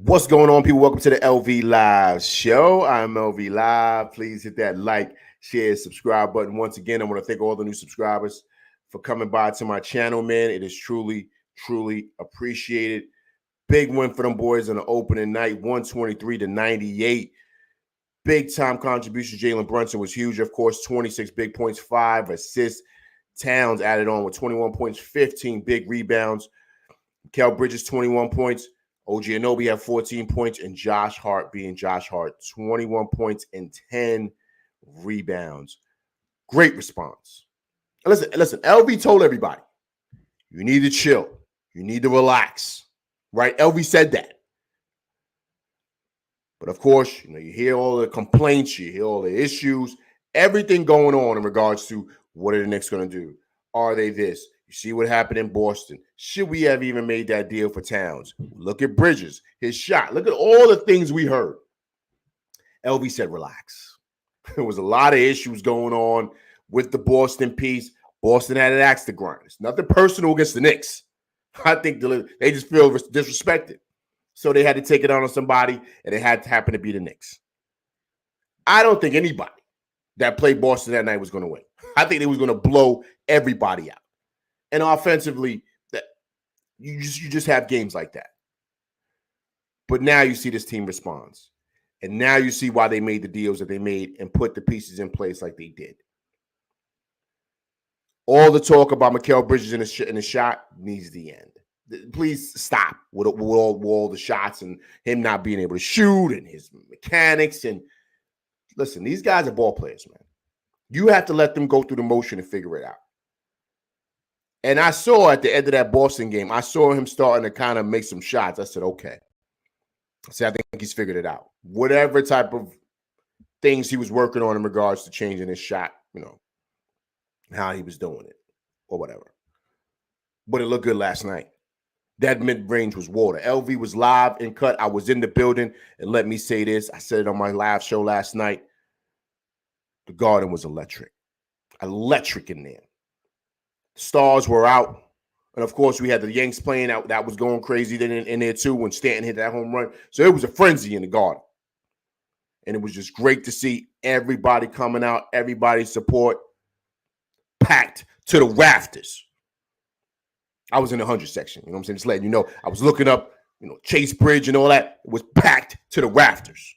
What's going on, people? Welcome to the LV Live show. I'm LV Live. Please hit that like, share, subscribe button. Once again, I want to thank all the new subscribers for coming by to my channel, man. It is truly, truly appreciated. Big win for them boys on the opening night, 123-98. Big time contribution. Jalen Brunson was huge, of course, 26 big points, 5 assists. Towns added on with 21 points, 15 big rebounds. Mikal Bridges, 21 points. OG Anunoby had 14 points, and Josh Hart being Josh Hart, 21 points and 10 rebounds. Great response. Listen, LV told everybody, you need to chill. You need to relax, right? LV said that. But of course, you hear all the complaints, you hear all the issues, everything going on in regards to what are the Knicks going to do? Are they this? You see what happened in Boston. Should we have even made that deal for Towns? Look at Bridges, his shot. Look at all the things we heard. LV said, relax. There was a lot of issues going on with the Boston piece. Boston had an axe to grind. It's nothing personal against the Knicks. I think they just feel disrespected. So they had to take it on somebody, and it had to happen to be the Knicks. I don't think anybody that played Boston that night was going to win. I think they was going to blow everybody out. And offensively, that you just have games like that. But now you see this team responds. And now you see why they made the deals that they made and put the pieces in place like they did. All the talk about Mikal Bridges in the shot needs to end. Please stop with all the shots and him not being able to shoot and his mechanics. And listen, these guys are ball players, man. You have to let them go through the motion and figure it out. And I saw at the end of that Boston game, I saw him starting to kind of make some shots. I said, okay. I said, I think he's figured it out. Whatever type of things he was working on in regards to changing his shot, how he was doing it or whatever. But it looked good last night. That mid-range was water. LV was live and cut. I was in the building. And let me say this. I said it on my live show last night. The Garden was electric. Electric in there. Stars were out. And, of course, we had the Yanks playing out. That was going crazy then in there, too, when Stanton hit that home run. So it was a frenzy in the Garden. And it was just great to see everybody coming out, everybody's support, packed to the rafters. I was in the 100 section, you know what I'm saying? Just letting you know. I was looking up, Chase Bridge and all that. It was packed to the rafters.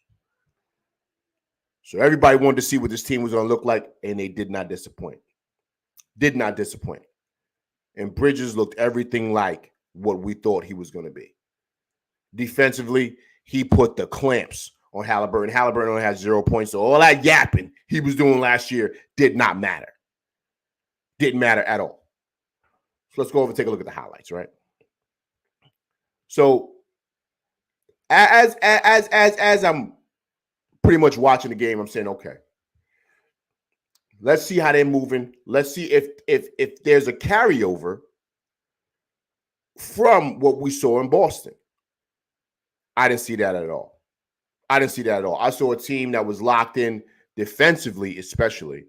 So everybody wanted to see what this team was going to look like, and they did not disappoint. Did not disappoint. And Bridges looked everything like what we thought he was going to be. Defensively, he put the clamps on Halliburton. Halliburton only had 0 points, so all that yapping he was doing last year did not matter. Didn't matter at all. So let's go over and take a look at the highlights, right? So as I'm pretty much watching the game, I'm saying, okay, let's see how they're moving. Let's see if there's a carryover from what we saw in Boston. I didn't see that at all. I saw a team that was locked in defensively, especially,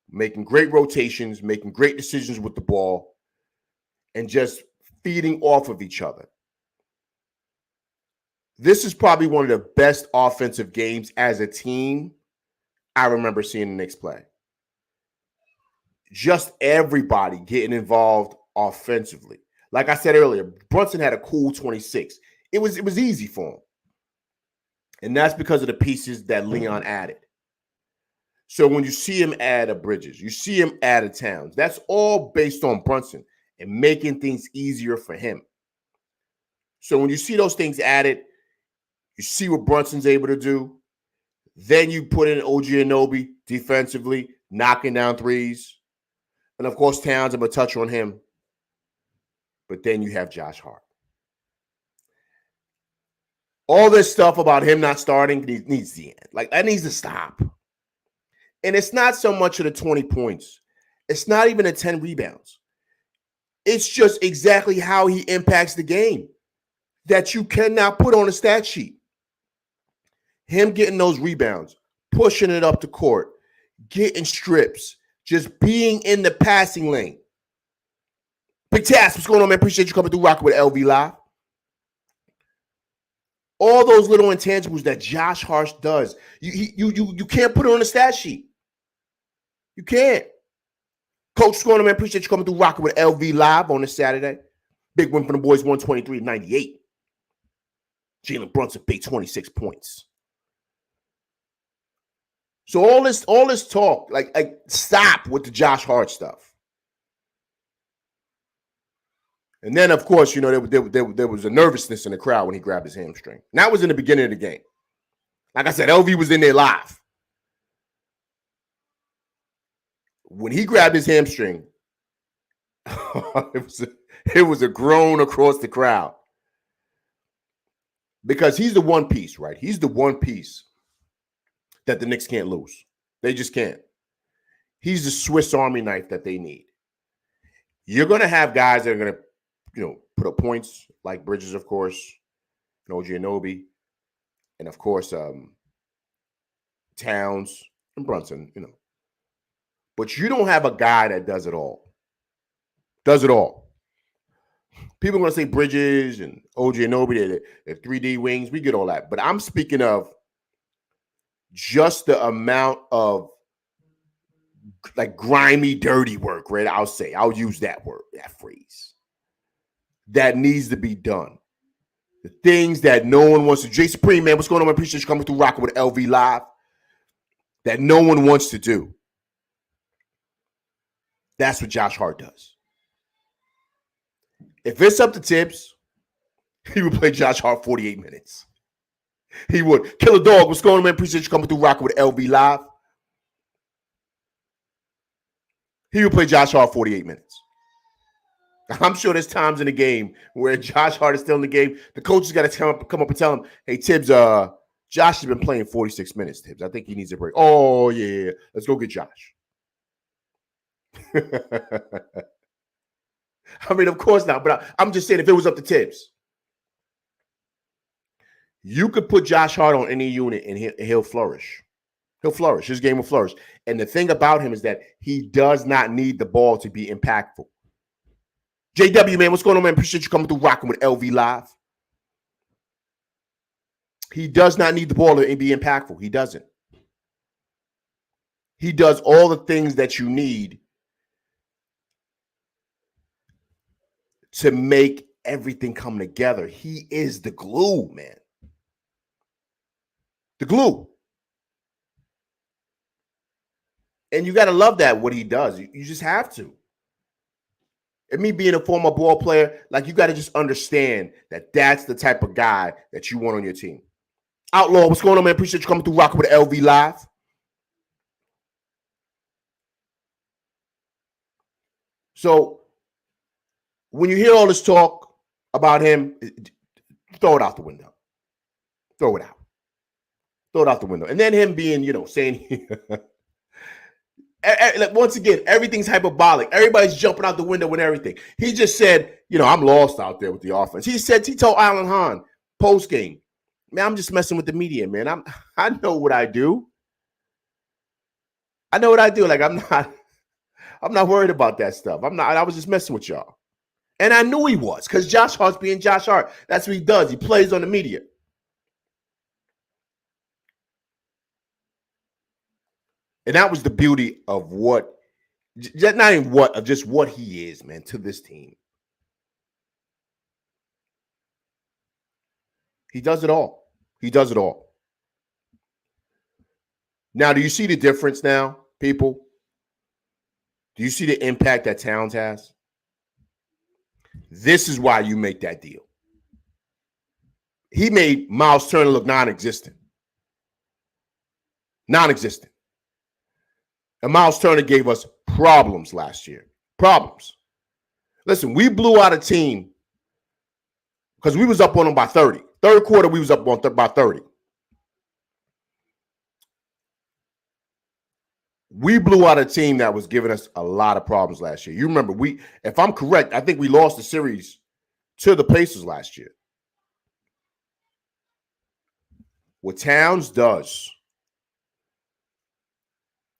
making great rotations, making great decisions with the ball, and just feeding off of each other. This is probably one of the best offensive games as a team I remember seeing the Knicks play. Just everybody getting involved offensively. Like I said earlier, Brunson had a cool 26. It was easy for him. And that's because of the pieces that Leon added. So when you see him add a Bridges, you see him add a Towns, that's all based on Brunson and making things easier for him. So when you see those things added, you see what Brunson's able to do. Then you put in OG Anunoby defensively, knocking down threes. And, of course, Towns, I'm going to touch on him. But then you have Josh Hart. All this stuff about him not starting needs to end. Like, that needs to stop. And it's not so much of the 20 points. It's not even the 10 rebounds. It's just exactly how he impacts the game that you cannot put on a stat sheet. Him getting those rebounds, pushing it up the court, getting strips, just being in the passing lane. Big Task, what's going on, man? Appreciate you coming through rocking with LV Live. All those little intangibles that Josh Hart does, you can't put it on the stat sheet. You can't. Coach Scorner, man, appreciate you coming through rocking with LV Live on this Saturday. Big win for the boys, 123-98. Jalen Brunson, big 26 points. So all this talk, like stop with the Josh Hart stuff. And then, of course, you know, there was a nervousness in the crowd when he grabbed his hamstring. And that was in the beginning of the game. Like I said, LV was in there live. When he grabbed his hamstring, it was a groan across the crowd. Because he's the one piece, right? He's the one piece that the Knicks can't lose. They just can't. He's the Swiss Army knife that they need. You're going to have guys that are going to, you know, put up points like Bridges, of course, and OG Anunoby, and of course, Towns and Brunson, you know. But you don't have a guy that does it all. Does it all. People are going to say Bridges and OG Anunoby, they're 3D wings. We get all that. But I'm speaking of just the amount of like grimy, dirty work, right? I'll use that word, that phrase. That needs to be done. The things that no one wants to. Jay Supreme, man, what's going on? I appreciate you coming through rocking with LV Live. That no one wants to do. That's what Josh Hart does. If it's up to Tibbs, he would play Josh Hart 48 minutes. He would. Killer Dog, what's going on, man? Appreciate you coming through rocking with LV Live. He would play Josh Hart 48 minutes. I'm sure there's times in the game where Josh Hart is still in the game. The coach has got to come up and tell him, hey, Tibbs, Josh has been playing 46 minutes, Tibbs. I think he needs a break. Oh, yeah. Let's go get Josh. I mean, of course not, but I'm just saying if it was up to Tibbs, you could put Josh Hart on any unit and he'll flourish. He'll flourish. His game will flourish. And the thing about him is that he does not need the ball to be impactful. JW, man, what's going on, man? Appreciate you coming through rocking with LV Live. He does not need the ball to be impactful. He doesn't. He does all the things that you need to make everything come together. He is the glue, man. The glue. And you got to love that, what he does. You just have to. And me being a former ball player, like you got to just understand that that's the type of guy that you want on your team. Outlaw, what's going on, man? Appreciate you coming through rocking with LV Live. So when you hear all this talk about him, throw it out the window. Throw it out. Throw it out the window. And then him being, you know, saying, once again, everything's hyperbolic. Everybody's jumping out the window with everything. He just said, you know, I'm lost out there with the offense. He told Alan Hahn, postgame, man, I'm just messing with the media, man. I know what I do. I know what I do. Like, I'm not worried about that stuff. I was just messing with y'all. And I knew he was, because Josh Hart's being Josh Hart. That's what he does. He plays on the media. And that was the beauty of just what he is, man, to this team. He does it all. He does it all. Now, do you see the difference now, people? Do you see the impact that Towns has? This is why you make that deal. He made Miles Turner look non-existent. Non-existent. And Miles Turner gave us problems last year. Problems. Listen, we blew out a team because we was up on them by 30. Third quarter, we was up on by 30. We blew out a team that was giving us a lot of problems last year. You remember, if I'm correct, I think we lost the series to the Pacers last year. What Towns does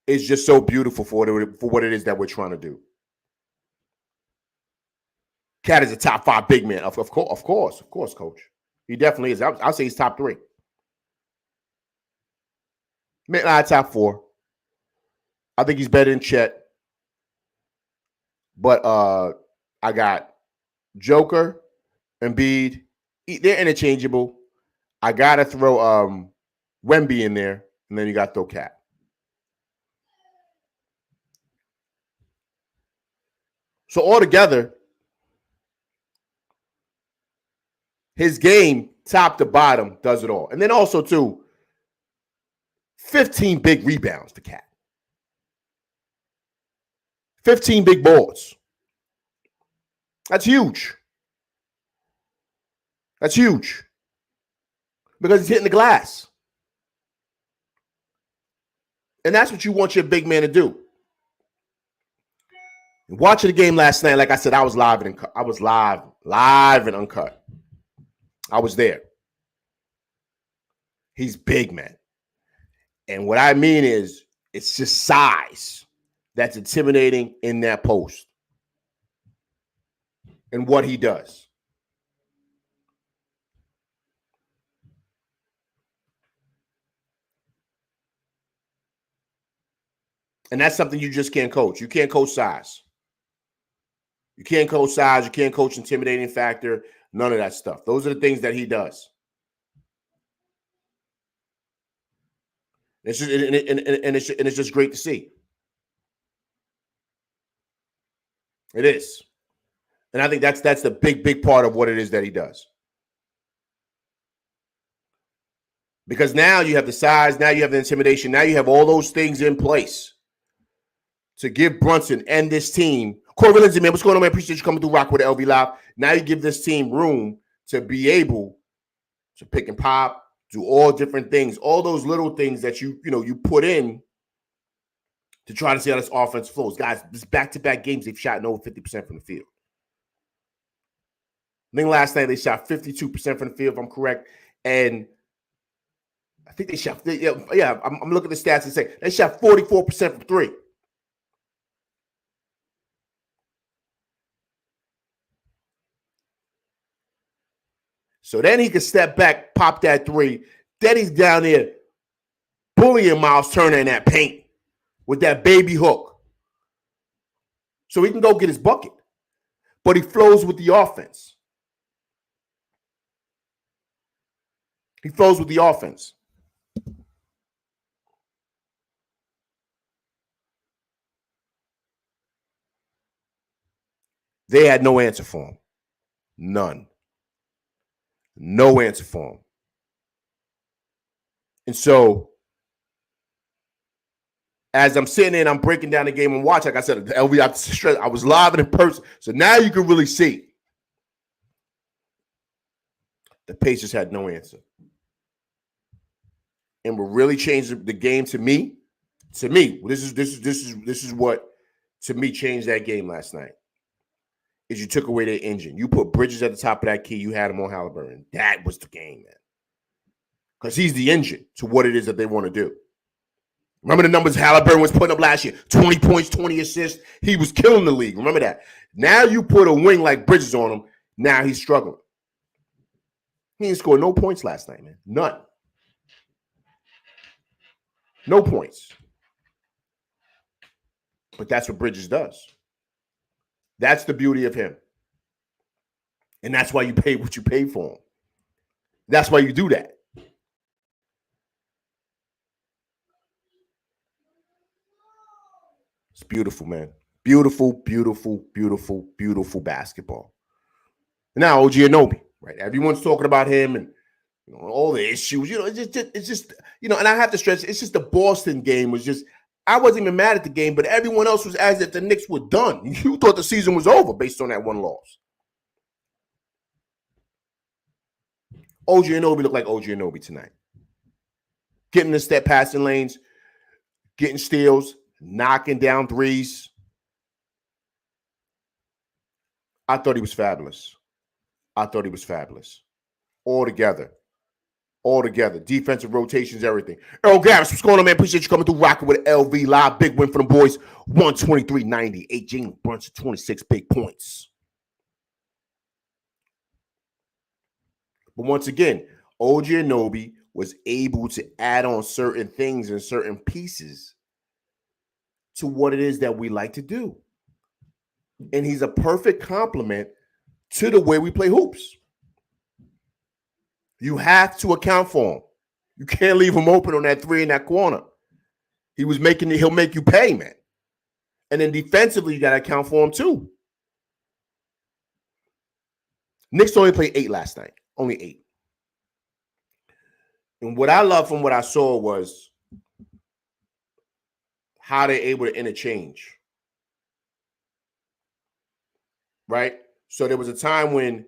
is just so beautiful for what it is that we're trying to do. Cat is a top 5 big man. Of course, coach. He definitely is. I'll say he's top 3. Not top 4. I think he's better than Chet. But I got Joker, Embiid. They're interchangeable. I got to throw Wemby in there, and then you got to throw Cat. So altogether, his game, top to bottom, does it all. And then also, too, 15 big rebounds to Cat. 15 big boards. That's huge. That's huge. Because he's hitting the glass. And that's what you want your big man to do. Watching the game last night, like I said, I was live and uncut. I was there. He's big, man. And what I mean is, it's just size that's intimidating in that post and what he does. And that's something you just can't coach. You can't coach size. You can't coach size. You can't coach intimidating factor. None of that stuff. Those are the things that he does. It's just, it's just great to see. It is. And I think that's the big part of what it is that he does. Because now you have the size, now you have the intimidation, now you have all those things in place to give Brunson and this team. Corey Lindsay, man, what's going on, man? Appreciate you coming through Rock with LV Live. Now you give this team room to be able to pick and pop, do all different things, all those little things that you put in to try to see how this offense flows. Guys, this back-to-back games, they've shot over 50% from the field. I think last night they shot 52% from the field, if I'm correct. And I think they shot, I'm looking at the stats and say they shot 44% from 3. So then he can step back, pop that 3. Then he's down there bullying Miles Turner in that paint with that baby hook. So he can go get his bucket. But he flows with the offense. He flows with the offense. They had no answer for him. None. No answer for him. And so, as I'm sitting there and I'm breaking down the game and watching, like I said, LV, I was live and in person. So now you can really see. The Pacers had no answer. And what really changed the game to me, this is what to me changed that game last night. Is you took away their engine. You put Bridges at the top of that key. You had him on Halliburton. That was the game, man. Because he's the engine to what it is that they want to do. Remember the numbers Halliburton was putting up last year? 20 points, 20 assists. He was killing the league. Remember that. Now you put a wing like Bridges on him. Now he's struggling. He didn't score no points last night, man. None. No points. But that's what Bridges does. That's the beauty of him. And that's why you pay what you pay for him. That's why you do that. It's beautiful, man. Beautiful, beautiful, beautiful, beautiful basketball. Now, OG Anunoby, right? Everyone's talking about him and all the issues. It's just, and I have to stress, it's just the Boston game was just, I wasn't even mad at the game, but everyone else was as if the Knicks were done. You thought the season was over based on that one loss. OG Anunoby looked like OG Anunoby tonight. Getting the step passing lanes, getting steals, knocking down threes. I thought he was fabulous. All together. Defensive rotations, everything. Earl Garris, what's going on, man? Appreciate you coming through rocking with LV Live. Big win for the boys. 123-98. Jalen Brunson, 26 big points. But once again, OG Anunoby was able to add on certain things and certain pieces to what it is that we like to do. And he's a perfect complement to the way we play hoops. You have to account for him. You can't leave him open on that three in that corner. He'll make you pay, man. And then defensively, you got to account for him too. Knicks only played 8 last night. Only 8. And what I love from what I saw was how they're able to interchange. Right? So there was a time when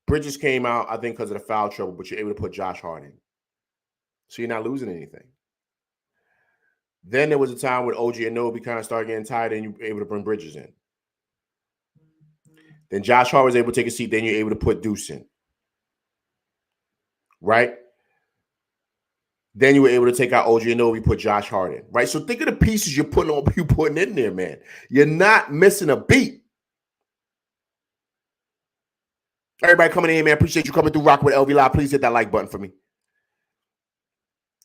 Bridges came out, I think because of the foul trouble, but you're able to put Josh Hart in. So you're not losing anything. Then there was a time when OG Anunoby kind of started getting tired and you were able to bring Bridges in. Then Josh Hart was able to take a seat. Then you're able to put Deuce in. Right? Then you were able to take out OG Anunoby, put Josh Hart in. Right? So think of the pieces you're putting in there, man. You're not missing a beat. Everybody coming in, man. Appreciate you coming through. Rock with LV Live. Please hit that like button for me.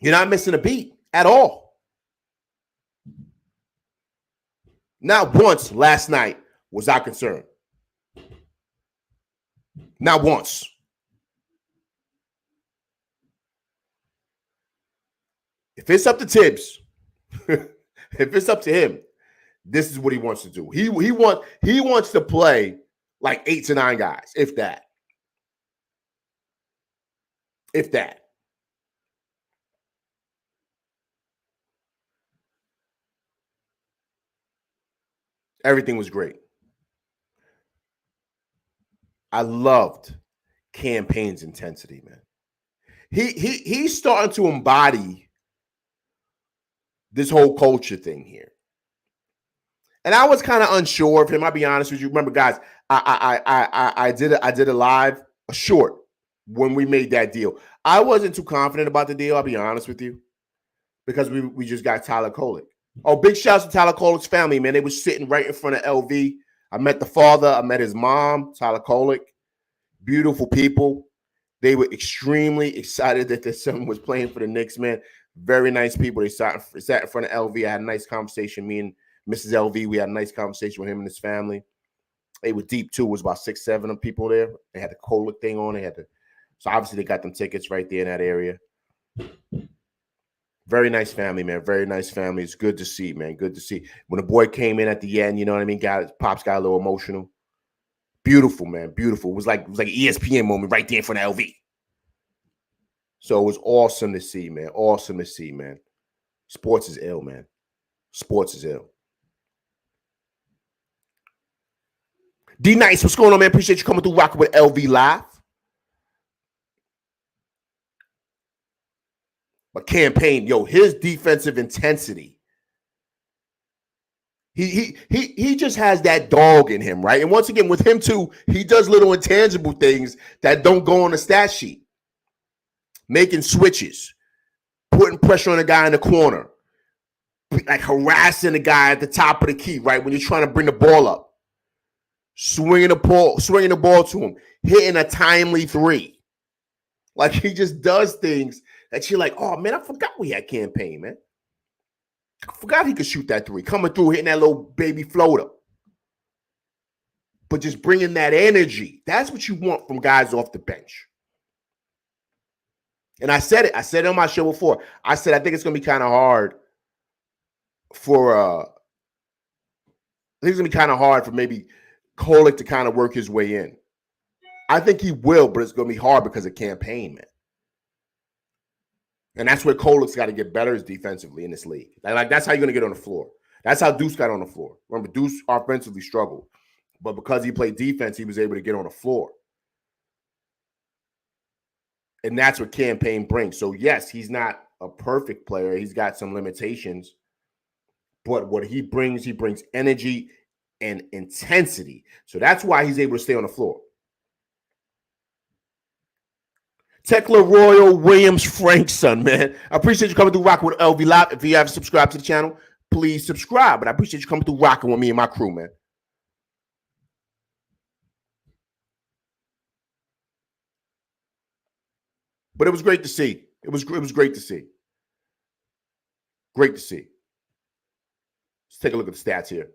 You're not missing a beat at all. Not once last night was I concerned. Not once. If it's up to Tibbs, if it's up to him, this is what he wants to do. He wants to play like 8 to 9 guys, if that. If that. Everything was great. I loved Cam Payne's intensity, man. He's starting to embody this whole culture thing here. And I was kind of unsure of him. I'll be honest with you. Remember, guys, I did a live, a short, when we made that deal. I wasn't too confident about the deal, I'll be honest with you, because we just got Tyler Kolek. Oh, big shouts to Tyler Kolek's family, man. They were sitting right in front of LV. I met the father. I met his mom, Tyler Kolek. Beautiful people. They were extremely excited that their son was playing for the Knicks, man. Very nice people. They sat in front of LV. I had a nice conversation. Me and Mrs. LV, we had a nice conversation with him and his family. They were deep, too. It was about 6, 7 of people there. They had the Kolek thing on. So obviously they got them tickets right there in that area. Very nice family, man. Very nice family. It's good to see, man. Good to see. When the boy came in at the end, you know what I mean? Pops got a little emotional. Beautiful, man. Beautiful. It was like an ESPN moment right there in front of LV. So it was awesome to see, man. Awesome to see, man. Sports is ill, man. Sports is ill. D Nice, what's going on, man? Appreciate you coming through, rocking with LV Live. But Cam Payne, his defensive intensity. He just has that dog in him, right? And once again, with him too, he does little intangible things that don't go on the stat sheet. Making switches, putting pressure on a guy in the corner, like harassing the guy at the top of the key, right? When you're trying to bring the ball up, swinging the ball to him, hitting a timely 3. Like he just does things that you're like, oh man, I forgot we had Cam Payne, man. I forgot he could shoot that 3, coming through, hitting that little baby floater. But just bringing that energy, that's what you want from guys off the bench. And I said it on my show before. I said, I think it's going to be kind of hard for maybe Kolek to kind of work his way in. I think he will, but it's going to be hard because of Cam Payne, man. And that's where Kolek's got to get better is defensively in this league. Like that's how you're going to get on the floor. That's how Deuce got on the floor. Remember, Deuce offensively struggled. But because he played defense, he was able to get on the floor. And that's what Cam Payne brings. So, yes, he's not a perfect player. He's got some limitations. But what he brings energy and intensity. So that's why he's able to stay on the floor. Tekla Royal Williams Frankson, man. I appreciate you coming through rocking with LV Live. If you haven't subscribed to the channel, please subscribe. But I appreciate you coming through rocking with me and my crew, man. But it was great to see. It was great to see. Great to see. Let's take a look at the stats here.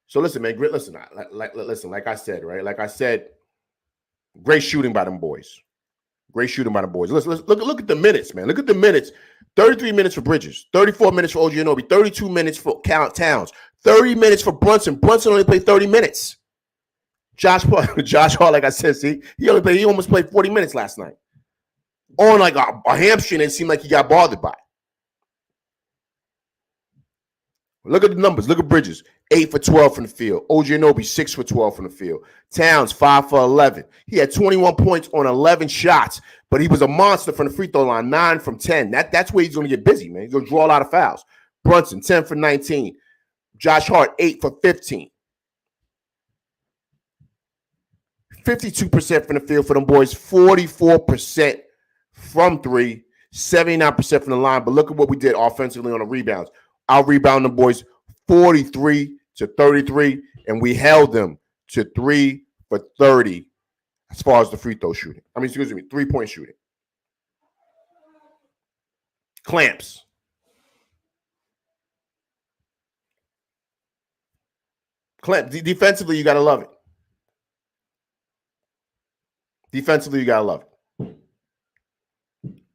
So listen, man. Listen, like I said, right? Like I said, great shooting by them boys. Great shooting by the boys. Let's look at the minutes, man. Look at the minutes. 33 minutes for Bridges, 34 minutes for OG Anunoby, 32 minutes for Towns, 30 minutes for Brunson. Brunson only played 30 minutes. Josh Hart, like I said, see, he almost played 40 minutes last night. On like a hamstring, it seemed like he got bothered by it. Look at the numbers. Look at Bridges. 8 for 12 from the field. OG Anunoby, 6 for 12 from the field. Towns, 5 for 11. He had 21 points on 11 shots, but he was a monster from the free throw line, 9 from 10. That's where he's going to get busy, man. He's going to draw a lot of fouls. Brunson, 10 for 19. Josh Hart, 8 for 15. 52% from the field for them boys, 44% from three, 79% from the line. But look at what we did offensively on the rebounds. I'll rebound the boys 43 to 33, and we held them to 3 for 30 as far as the free throw shooting. 3-point shooting. Clamps. Defensively, you got to love it. Defensively, you got to love it.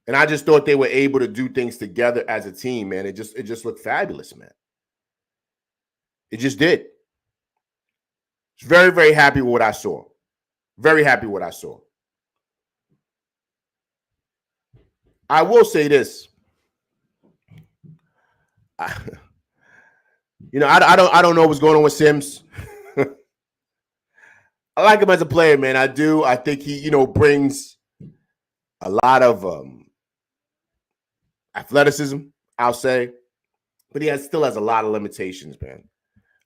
And I just thought they were able to do things together as a team, man. It just looked fabulous, man. It just did. Was very, very happy with what I saw. Very happy with what I saw. I will say this. I don't know what's going on with Sims. I like him as a player, man. I do. I think he, brings a lot of athleticism, I'll say. But he still has a lot of limitations, man.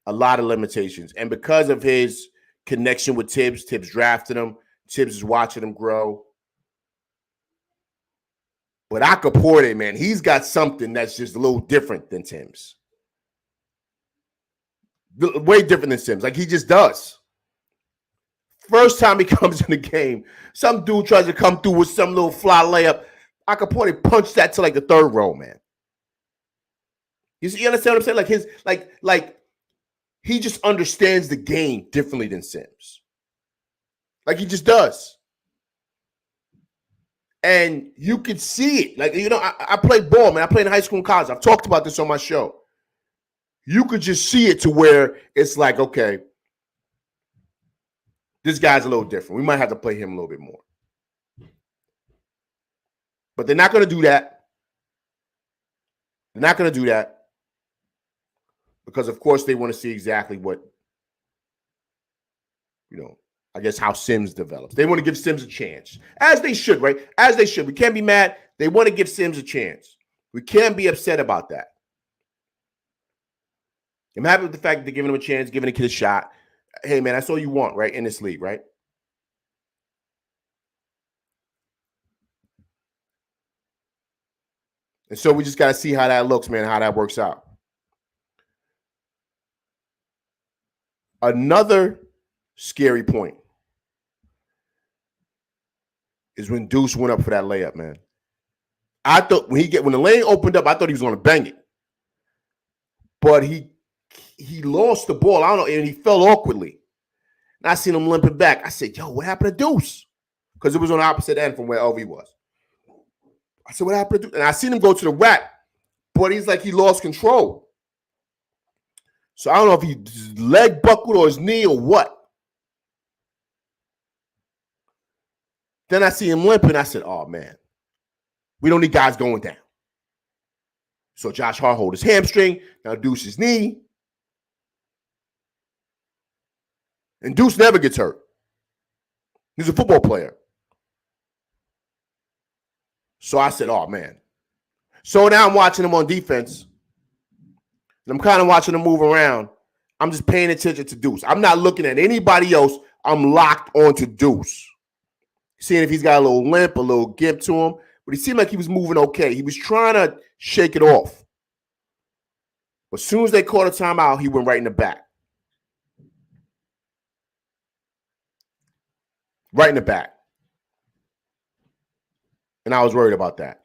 A lot of limitations. And because of his connection with Tibbs drafted him. Tibbs is watching him grow. But Akaporte, man, he's got something that's just a little different than Tim's. Way different than Sims. Like, he just does. First time he comes in the game, some dude tries to come through with some little fly layup. Akaporte punched that to like the third row, man. You understand what I'm saying? Like he just understands the game differently than Sims. Like, he just does. And you could see it. Like, I played ball, man. I played in high school and college. I've talked about this on my show. You could just see it to where it's like, okay, this guy's a little different. We might have to play him a little bit more. But they're not going to do that. They're not going to do that. Because, of course, they want to see exactly what, I guess how Sims develops. They want to give Sims a chance. As they should, right? As they should. We can't be mad. They want to give Sims a chance. We can't be upset about that. I'm happy with the fact that they're giving him a chance, giving a kid a shot. Hey, man, that's all you want, right, in this league, right? And so we just got to see how that looks, man, how that works out. Another scary point is when Deuce went up for that layup, man. I thought when the lane opened up, I thought he was going to bang it. But he lost the ball. I don't know, and he fell awkwardly. And I seen him limping back. I said, yo, what happened to Deuce? Because it was on the opposite end from where LV was. I said, what happened to Deuce? And I seen him go to the rack, but he's like he lost control. So I don't know if his leg buckled or his knee or what. Then I see him limping. I said, oh, man, we don't need guys going down. So Josh Hart hold his hamstring. Now Deuce his knee. And Deuce never gets hurt. He's a football player. So I said, oh, man. So now I'm watching him on defense. And I'm kind of watching him move around. I'm just paying attention to Deuce. I'm not looking at anybody else. I'm locked onto Deuce. Seeing if he's got a little limp, a little gimp to him. But he seemed like he was moving okay. He was trying to shake it off. But as soon as they called a timeout, he went right in the back. right in the back. And I was worried about that.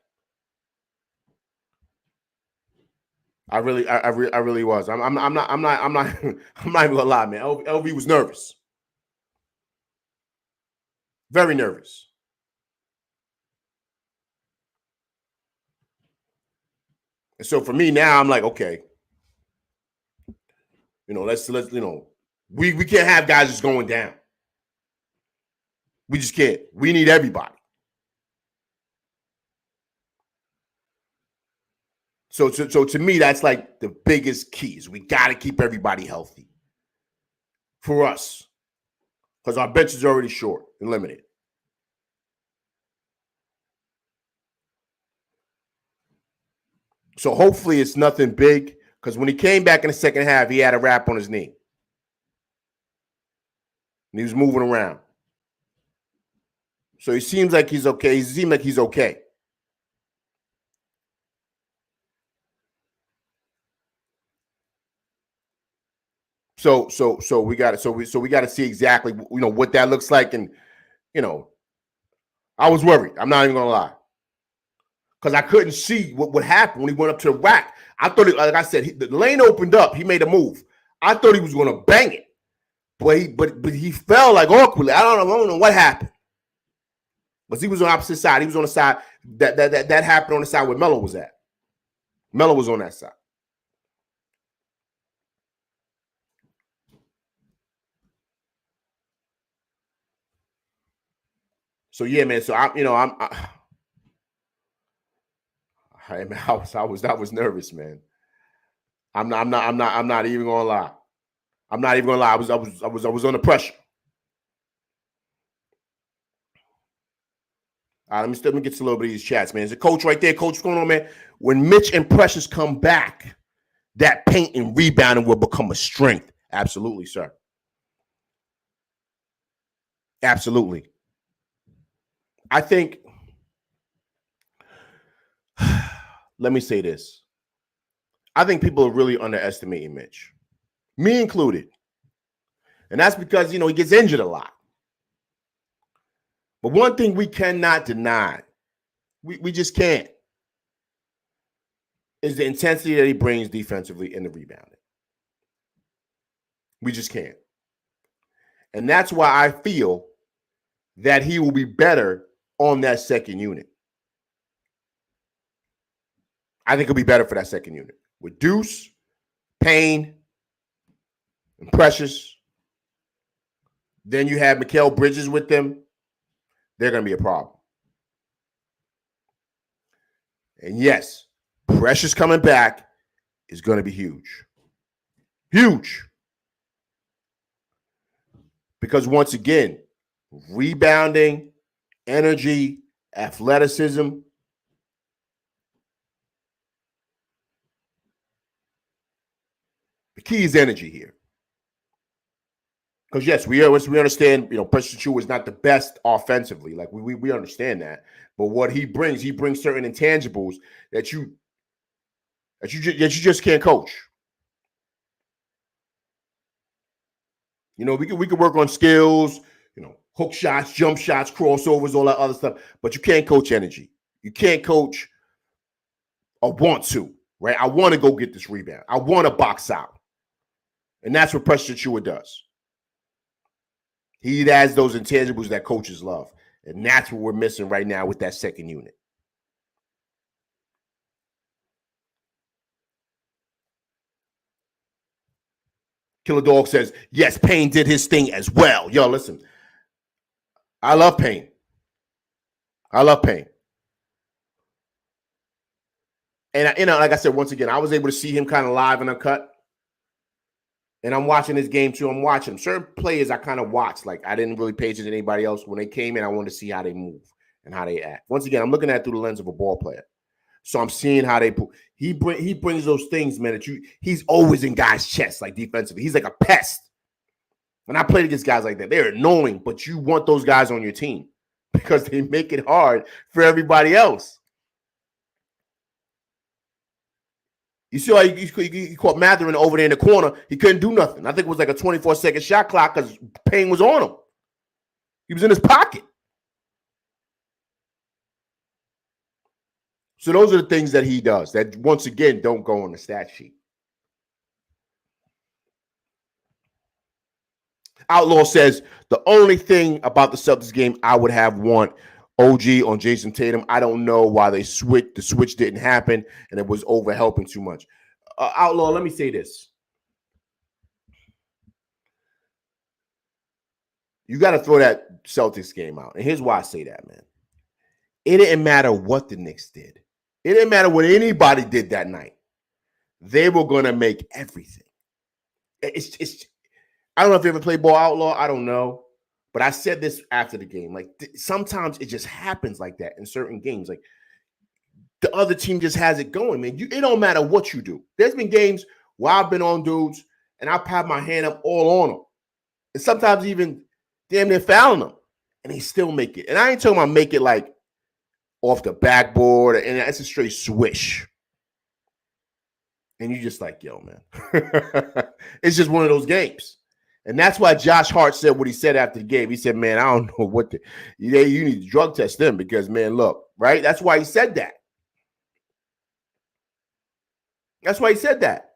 I really was. I'm not even gonna lie, man. LV was nervous. Very nervous. And so for me now, I'm like, okay, let's we can't have guys just going down. We just can't. We need everybody. So to me, that's like the biggest keys. We got to keep everybody healthy for us, because our bench is already short and limited. So hopefully it's nothing big, because when he came back in the second half, he had a wrap on his knee. And he was moving around. So he seems like he's okay. He seems like he's okay. So we got to see exactly what that looks like, and I was worried. I'm not even gonna lie, because I couldn't see what would happen when he went up to the rack. I thought, like I said, the lane opened up. He made a move. I thought he was gonna bang it, but he fell like awkwardly. I don't know what happened, because he was on the opposite side. He was on the side that happened on the side where Melo was at. Melo was on that side. So yeah, man. So I was nervous, man. I'm not even gonna lie. I'm not even gonna lie. I was under pressure. All right, let me get to a little bit of these chats, man. There's a coach right there. Coach, what's going on, man? When Mitch and Precious come back, that paint and rebounding will become a strength. Absolutely, sir. Absolutely. I think, let me say this. I think people are really underestimating Mitch, me included. And that's because, he gets injured a lot. But one thing we cannot deny, we just can't, is the intensity that he brings defensively in the rebounding. We just can't. And that's why I feel that he will be better on that second unit. I think he'll be better for that second unit. With Deuce, Payne, and Precious. Then you have Mikal Bridges with them. They're going to be a problem. And yes, Precious coming back is going to be huge. Huge. Because once again, rebounding, energy, athleticism. The key is energy here. Because yes, we understand, Precious Achiuwa is not the best offensively. Like we understand that. But what he brings certain intangibles that you just can't coach. We could work on skills, hook shots, jump shots, crossovers, all that other stuff. But you can't coach energy. You can't coach a want to, right? I want to go get this rebound. I want to box out. And that's what Precious Achiuwa does. He has those intangibles that coaches love. And that's what we're missing right now with that second unit. Killer Dog says, yes, Payne did his thing as well. Yo, listen. I love Payne. And, like I said, once again, I was able to see him kind of live and uncut. And I'm watching this game, too. I'm watching certain players I kind of watched. Like, I didn't really pay attention to anybody else. When they came in, I wanted to see how they move and how they act. Once again, I'm looking at it through the lens of a ball player. So I'm seeing how they – he brings those things, man, that he's always in guys' chests, like defensively. He's like a pest. When I played against guys like that, they're annoying, but you want those guys on your team because they make it hard for everybody else. You see how he caught Mathurin over there in the corner. He couldn't do nothing. I think it was like a 24-second shot clock because Payne was on him. He was in his pocket. So those are the things that he does that, once again, don't go on the stat sheet. Outlaw says, the only thing about the Celtics game I would have want OG on Jason Tatum. I don't know why they switched. The switch didn't happen, and it was over helping too much. Outlaw, let me say this. You got to throw that Celtics game out. And here's why I say that, man. It didn't matter what the Knicks did. It didn't matter what anybody did that night. They were going to make everything. It's. I don't know if you ever played ball, Outlaw. I don't know. But I said this after the game. Like, sometimes it just happens like that in certain games. Like, the other team just has it going, man. It don't matter what you do. There's been games where I've been on dudes, and I've had my hand up all on them. And sometimes even damn near fouling them. And they still make it. And I ain't talking about make it like off the backboard, and it's a straight swish. And you're just like, yo, man. It's just one of those games. And that's why Josh Hart said what he said after the game. He said, man, I don't know what you need to drug test them because, man, look, right? That's why he said that. That's why he said that.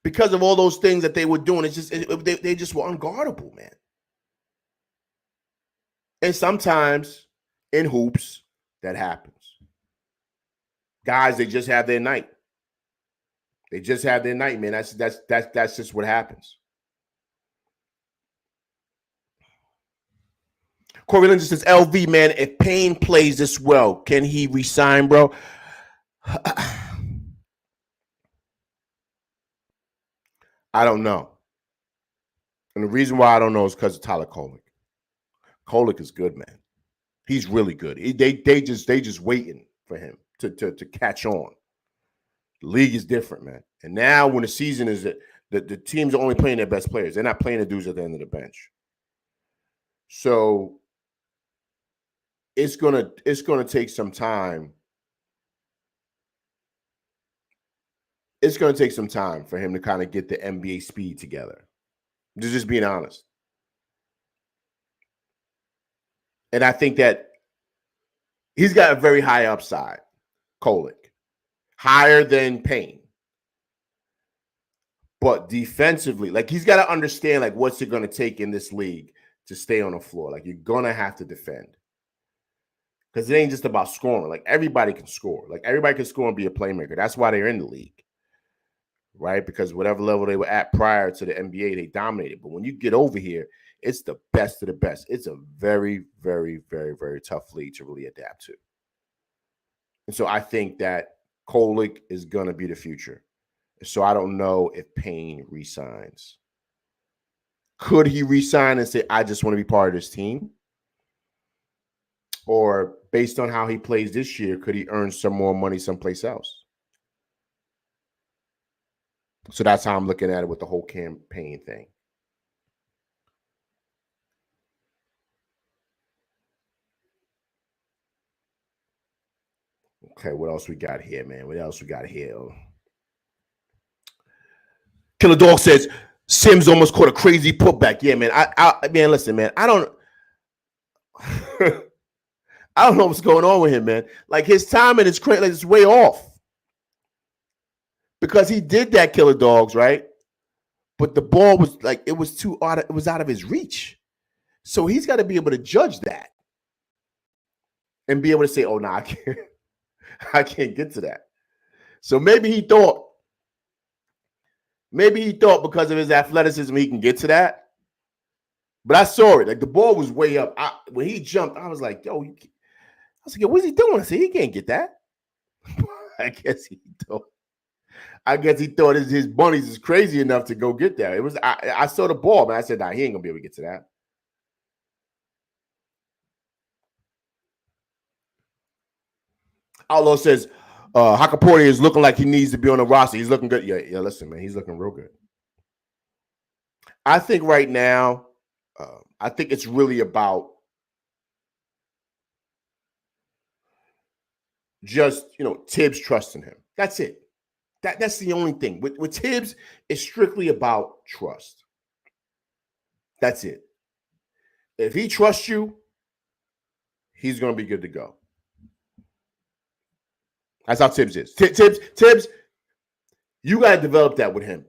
Because of all those things that they were doing, it's just they just were unguardable, man. And sometimes in hoops, that happens. Guys, they just have their night. They just have their night, man. That's just what happens. Corey Linder says, LV, man, if Payne plays this well, can he resign, bro? I don't know. And the reason why I don't know is because of Tyler Kolek. Kolek is good, man. He's really good. They just waiting for him to catch on. The league is different, man. And now when the season is the teams are only playing their best players. They're not playing the dudes at the end of the bench. So it's gonna take some time. It's gonna take some time for him to kind of get the NBA speed together. Just being honest. And I think that he's got a very high upside, Kolek. Higher than Payne. But defensively, like, he's got to understand, like, what's it going to take in this league to stay on the floor. Like, you're going to have to defend. Because it ain't just about scoring. Like, everybody can score. Like, everybody can score and be a playmaker. That's why they're in the league. Right? Because whatever level they were at prior to the NBA, they dominated. But when you get over here, it's the best of the best. It's a very, very, very, very tough league to really adapt to. And so I think that Kolek is going to be the future. So I don't know if Payne resigns. Could he resign and say, I just want to be part of this team? Or based on how he plays this year, could he earn some more money someplace else? So that's how I'm looking at it with the whole campaign thing. Okay, what else we got here, man? What else we got here? Killer Dog says Sims almost caught a crazy putback. Yeah, man. Man, listen, man. I don't know what's going on with him, man. Like, his timing is crazy. Like, it's way off. Because he did that, Killer Dogs, right? But the ball was like, it was out of his reach. So he's got to be able to judge that and be able to say, oh, no, I can't get to that. So maybe he thought because of his athleticism, he can get to that. But I saw it. Like, the ball was way up. When he jumped, I was like, yo, what's he doing? I said, he can't get that. I guess he thought his bunnies is crazy enough to go get that. I saw the ball, but I said, nah, he ain't going to be able to get to that. Outlaw says, Hakaporti is looking like he needs to be on the roster. He's looking good. Yeah, listen, man, he's looking real good. I think right now, I think it's really about just, Tibbs trusting him. That's it. That's the only thing. With Tibbs, it's strictly about trust. That's it. If he trusts you, he's going to be good to go. That's how Tibbs is. Tibbs, you got to develop that with him.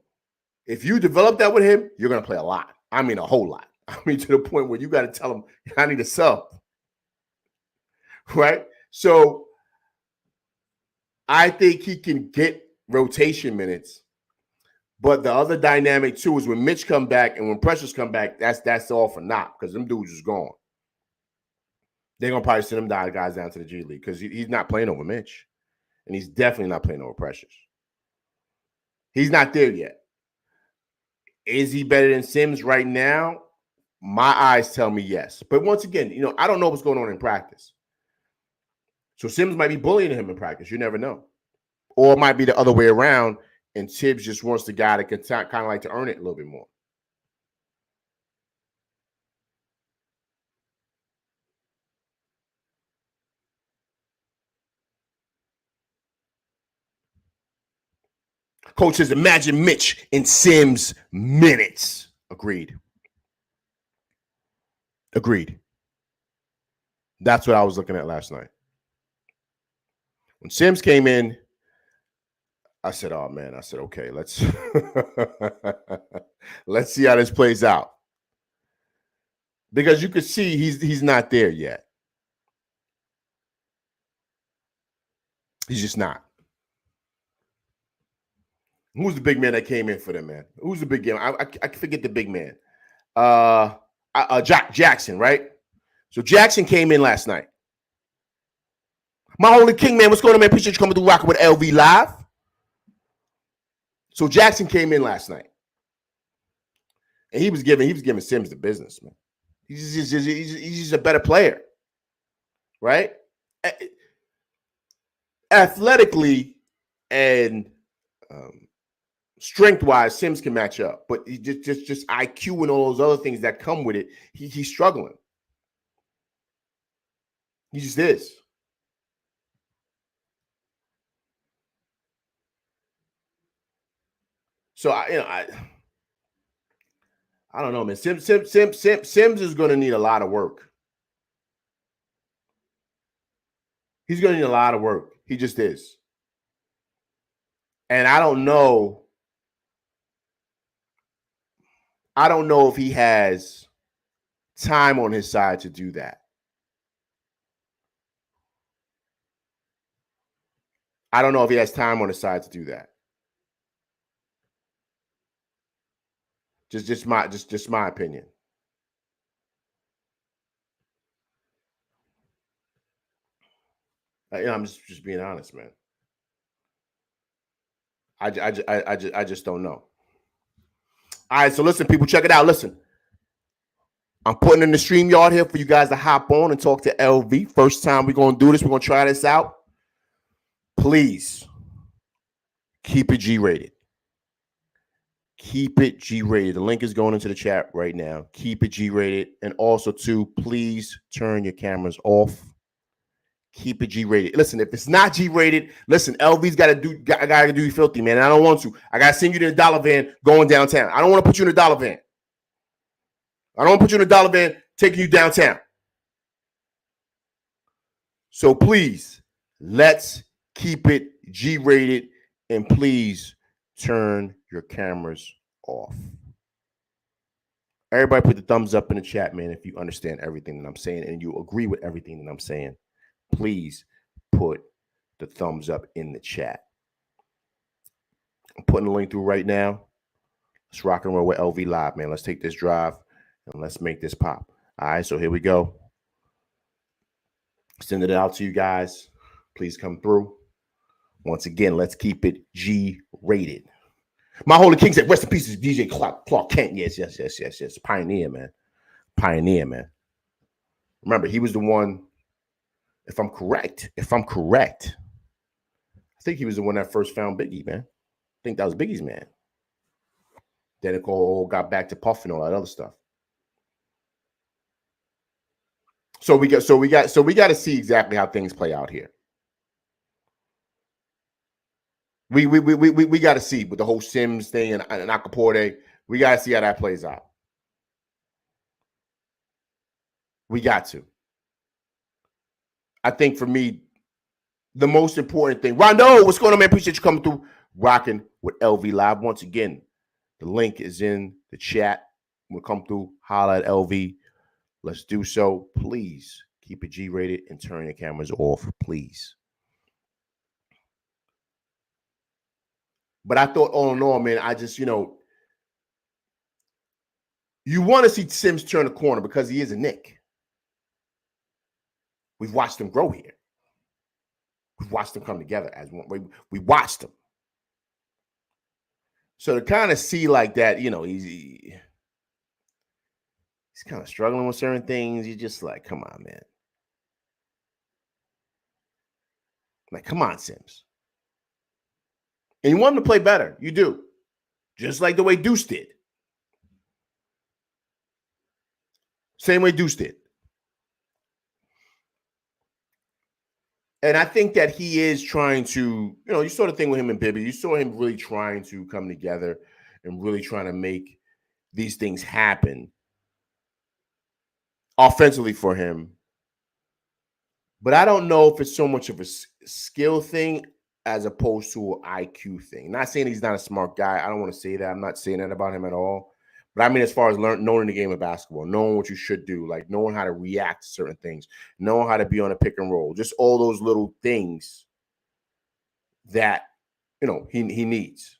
If you develop that with him, you're going to play a lot. I mean, a whole lot. I mean, to the point where you got to tell him, I need a sub. Right? So I think he can get rotation minutes. But the other dynamic, too, is when Mitch come back and when Precious come back, that's all for naught because them dudes is gone. They're going to probably send them guys down to the G League because he's not playing over Mitch. And he's definitely not playing over Precious. He's not there yet. Is he better than Sims right now? My eyes tell me yes. But once again, I don't know what's going on in practice. So Sims might be bullying him in practice. You never know. Or it might be the other way around, and Tibbs just wants the guy that can kind of like to earn it a little bit more. Coach says, imagine Mitch in Sims minutes. Agreed. That's what I was looking at last night. When Sims came in, I said, oh, man. I said, okay, let's let's see how this plays out. Because you could see he's not there yet. He's just not. Who's the big man that came in for them, man? Who's the big man? I forget the big man. Jackson, right? So Jackson came in last night. My holy king, man, what's going on, man? Appreciate you coming through rocking with LV Live. So Jackson came in last night, and he was giving Sims the business, man. He's just a better player, right? Athletically and strength-wise, Sims can match up, but he just IQ and all those other things that come with it, he's struggling. He just is. So I don't know, man. Sims is going to need a lot of work. He's going to need a lot of work. He just is. And I don't know if he has time on his side to do that. I don't know if he has time on his side to do that. Just my opinion. I'm just being honest, man. I just don't know. All right, so listen, people, check it out. Listen, I'm putting in the StreamYard here for you guys to hop on and talk to LV. First time we're going to do this. We're going to try this out. Please keep it G-rated. Keep it G-rated. The link is going into the chat right now. Keep it G-rated. And also, too, please turn your cameras off. Keep it G-rated. Listen, if it's not G-rated, listen, LV's got to do you filthy, man. And I don't want to. I got to send you to the dollar van going downtown. I don't want to put you in the dollar van. I don't want to put you in the dollar van taking you downtown. So please, let's keep it G-rated, and please turn your cameras off. Everybody put the thumbs up in the chat, man, if you understand everything that I'm saying and you agree with everything that I'm saying. Please put the thumbs up in the chat. I'm putting the link through right now. Let's rock and roll with LV Live, man. Let's take this drive and let's make this pop. All right, so here we go. Send it out to you guys. Please come through. Once again, let's keep it G-rated. My holy king said, rest in peace, DJ Clark Kent. Yes. Pioneer, man. Remember, he was the one, if I'm correct, I think he was the one that first found Biggie, man. I think that was Biggie's man. Then it all got back to Puff and all that other stuff. So we got to see exactly how things play out here. We got to see with the whole Sims thing and Acapulco. We got to see how that plays out. We got to. I think for me, the most important thing. Rondo, what's going on, man? Appreciate you coming through, rocking with LV Live. Once again, the link is in the chat. We'll come through, holla at LV. Let's do so. Please keep it G-rated and turn your cameras off, please. But I thought, all in all, man, I just, you want to see Sims turn the corner because he is a Knick. We've watched him grow here. We've watched them come together as one. We watched them. So to kind of see like that, he's kind of struggling with certain things. You're just like, come on, man. Like, come on, Sims. And you want him to play better. You do. Just like the way Deuce did. Same way Deuce did. And I think that he is trying to, you saw the thing with him and Bibby. You saw him really trying to come together and really trying to make these things happen offensively for him. But I don't know if it's so much of a skill thing as opposed to an IQ thing. Not saying he's not a smart guy. I don't want to say that. I'm not saying that about him at all. But I mean, as far as knowing the game of basketball, knowing what you should do, like knowing how to react to certain things, knowing how to be on a pick and roll, just all those little things that, he needs.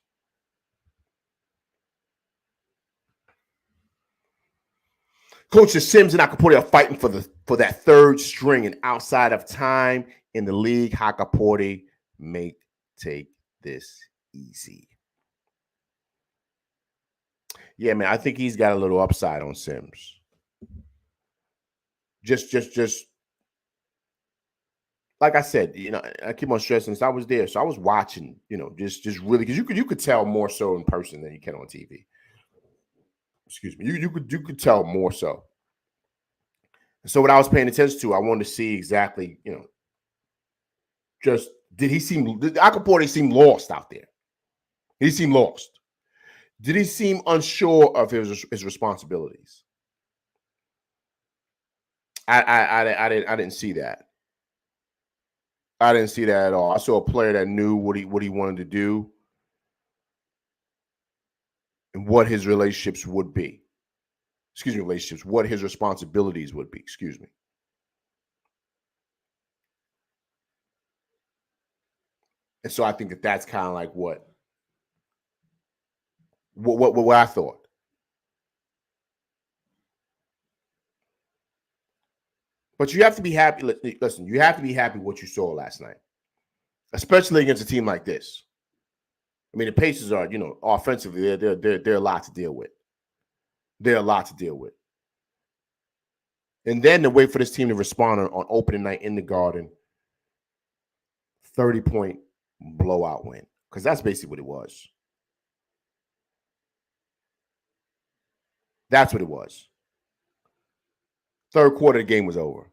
Coach Sims and Akaporte are fighting for that third string, and outside of time in the league, Akaporte may take this easy. Yeah, man, I think he's got a little upside on Sims. Just like I said, I keep on stressing this. I was there, so I was watching, just really, because you could tell more so in person than you can on TV. Excuse me, you could tell more so. So what I was paying attention to, I wanted to see exactly, just did Akaporte seem lost out there? Did he seem lost? Did he seem unsure of his responsibilities? I didn't see that. I didn't see that at all. I saw a player that knew what he wanted to do and what his relationships would be. What his responsibilities would be. Excuse me. And so I think that's kind of like what I thought. But you have to be happy. Listen, you have to be happy with what you saw last night, especially against a team like this. I mean, the Pacers are, offensively, they're a lot to deal with. They're a lot to deal with. And then to wait for this team to respond on opening night in the Garden, 30-point blowout win, because that's basically what it was. That's what it was. Third quarter, the game was over.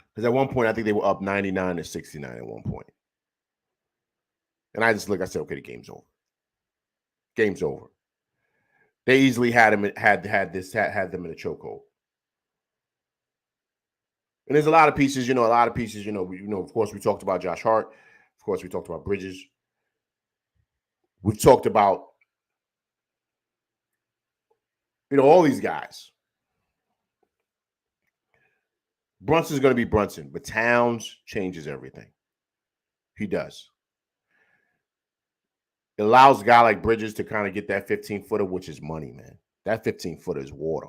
Because at one point, I think they were up 99-69 at one point. And I just looked, I said, okay, the game's over. Game's over. They easily had them in a chokehold. And there's a lot of pieces, of course, we talked about Josh Hart. Of course, we talked about Bridges. We've talked about, all these guys. Brunson's going to be Brunson, but Towns changes everything. He does. It allows a guy like Bridges to kind of get that 15-footer, which is money, man. That 15-footer is water.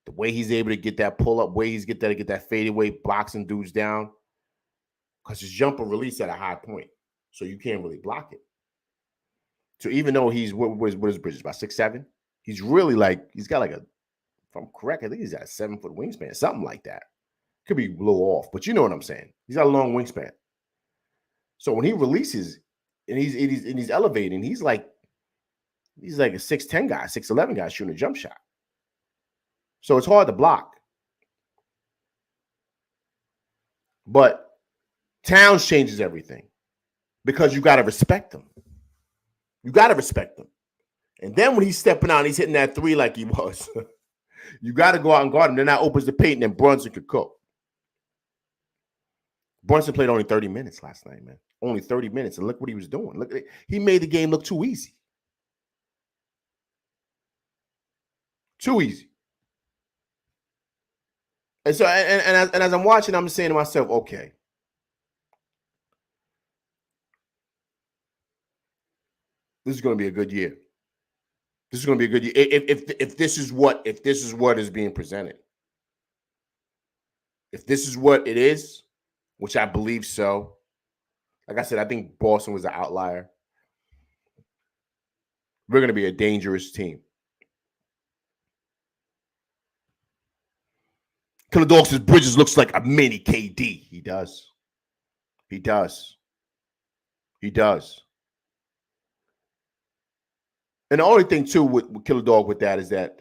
The way he's able to get that pull-up, way he's get that fadeaway, boxing dudes down, because his jumper release at a high point, so you can't really block it. So even though he's, what is Bridges, about 6'7"? He's really he's got if I'm correct, I think he's got a 7-foot wingspan, something like that. Could be a little off, but you know what I'm saying. He's got a long wingspan. So when he releases and he's elevating, he's like a 6'10" guy, 6'11" guy shooting a jump shot. So it's hard to block. But Towns changes everything because you got to respect him. You got to respect him. And then when he's stepping out and he's hitting that three like he was, You got to go out and guard him. Then that opens the paint, and then Brunson could cook. Brunson played only 30 minutes last night, man. Only 30 minutes, and look what he was doing. Look, he made the game look too easy. Too easy. And so, and as I'm watching, I'm saying to myself, okay, this is going to be a good year. This is going to be a good year if this is what is being presented. If this is what it is, which I believe so. Like I said, I think Boston was an outlier. We're going to be a dangerous team. Killer Dog says Bridges looks like a mini KD. He does. He does. He does. And the only thing, too, with Killer Dog with that is that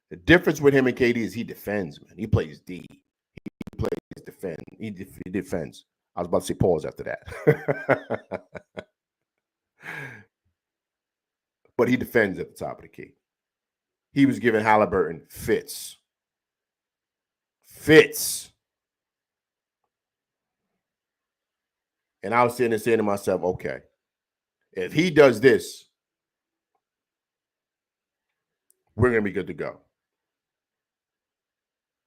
the difference with him and KD is he defends, man. He plays D. He plays defend. He defends. I was about to say pause after that. But he defends at the top of the key. He was giving Halliburton fits. And I was sitting there saying to myself, okay, if he does this, we're going to be good to go.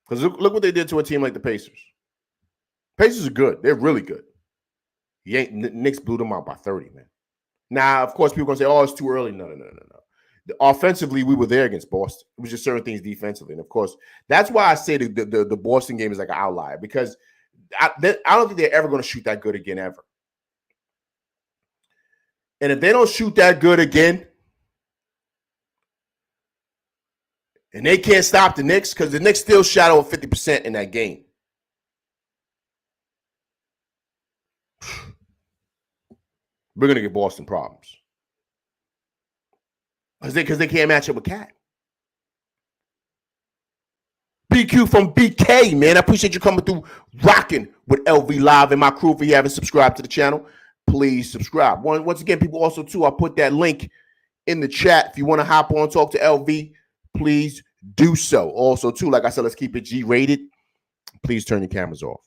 Because look what they did to a team like the Pacers. Pacers are good. They're really good. Knicks blew them out by 30, man. Now, of course, people are going to say, oh, it's too early. No. Offensively, we were there against Boston. It was just certain things defensively. And, of course, that's why I say the Boston game is like an outlier. Because I don't think they're ever going to shoot that good again, ever. And if they don't shoot that good again, and they can't stop the Knicks, because the Knicks still shot over 50% in that game. We're going to get Boston problems. Because they can't match up with Cat. BQ from BK, man. I appreciate you coming through, rocking with LV Live and my crew. If you haven't subscribed to the channel, please subscribe. Once again, people also, too, I put that link in the chat. If you want to hop on, talk to LV, please do so. Also, too, like I said, let's keep it G-rated. Please turn your cameras off.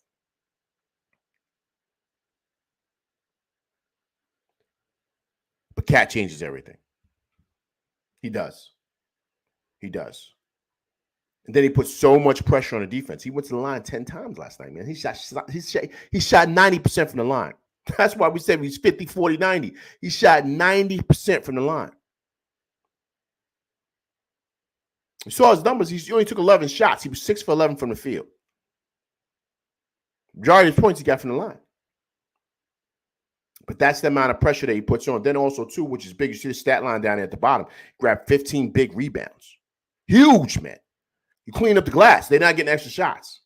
But Cat changes everything. He does. He does. And then he put so much pressure on the defense. He went to the line 10 times last night, man. He shot 90% from the line. That's why we said he's 50, 40, 90. He shot 90% from the line. You saw his numbers. He only took 11 shots. He was 6 for 11 from the field. Majority of his points he got from the line. But that's the amount of pressure that he puts on. Then also, too, which is big, you see the stat line down there at the bottom. Grabbed 15 big rebounds. Huge, man. You clean up the glass. They're not getting extra shots.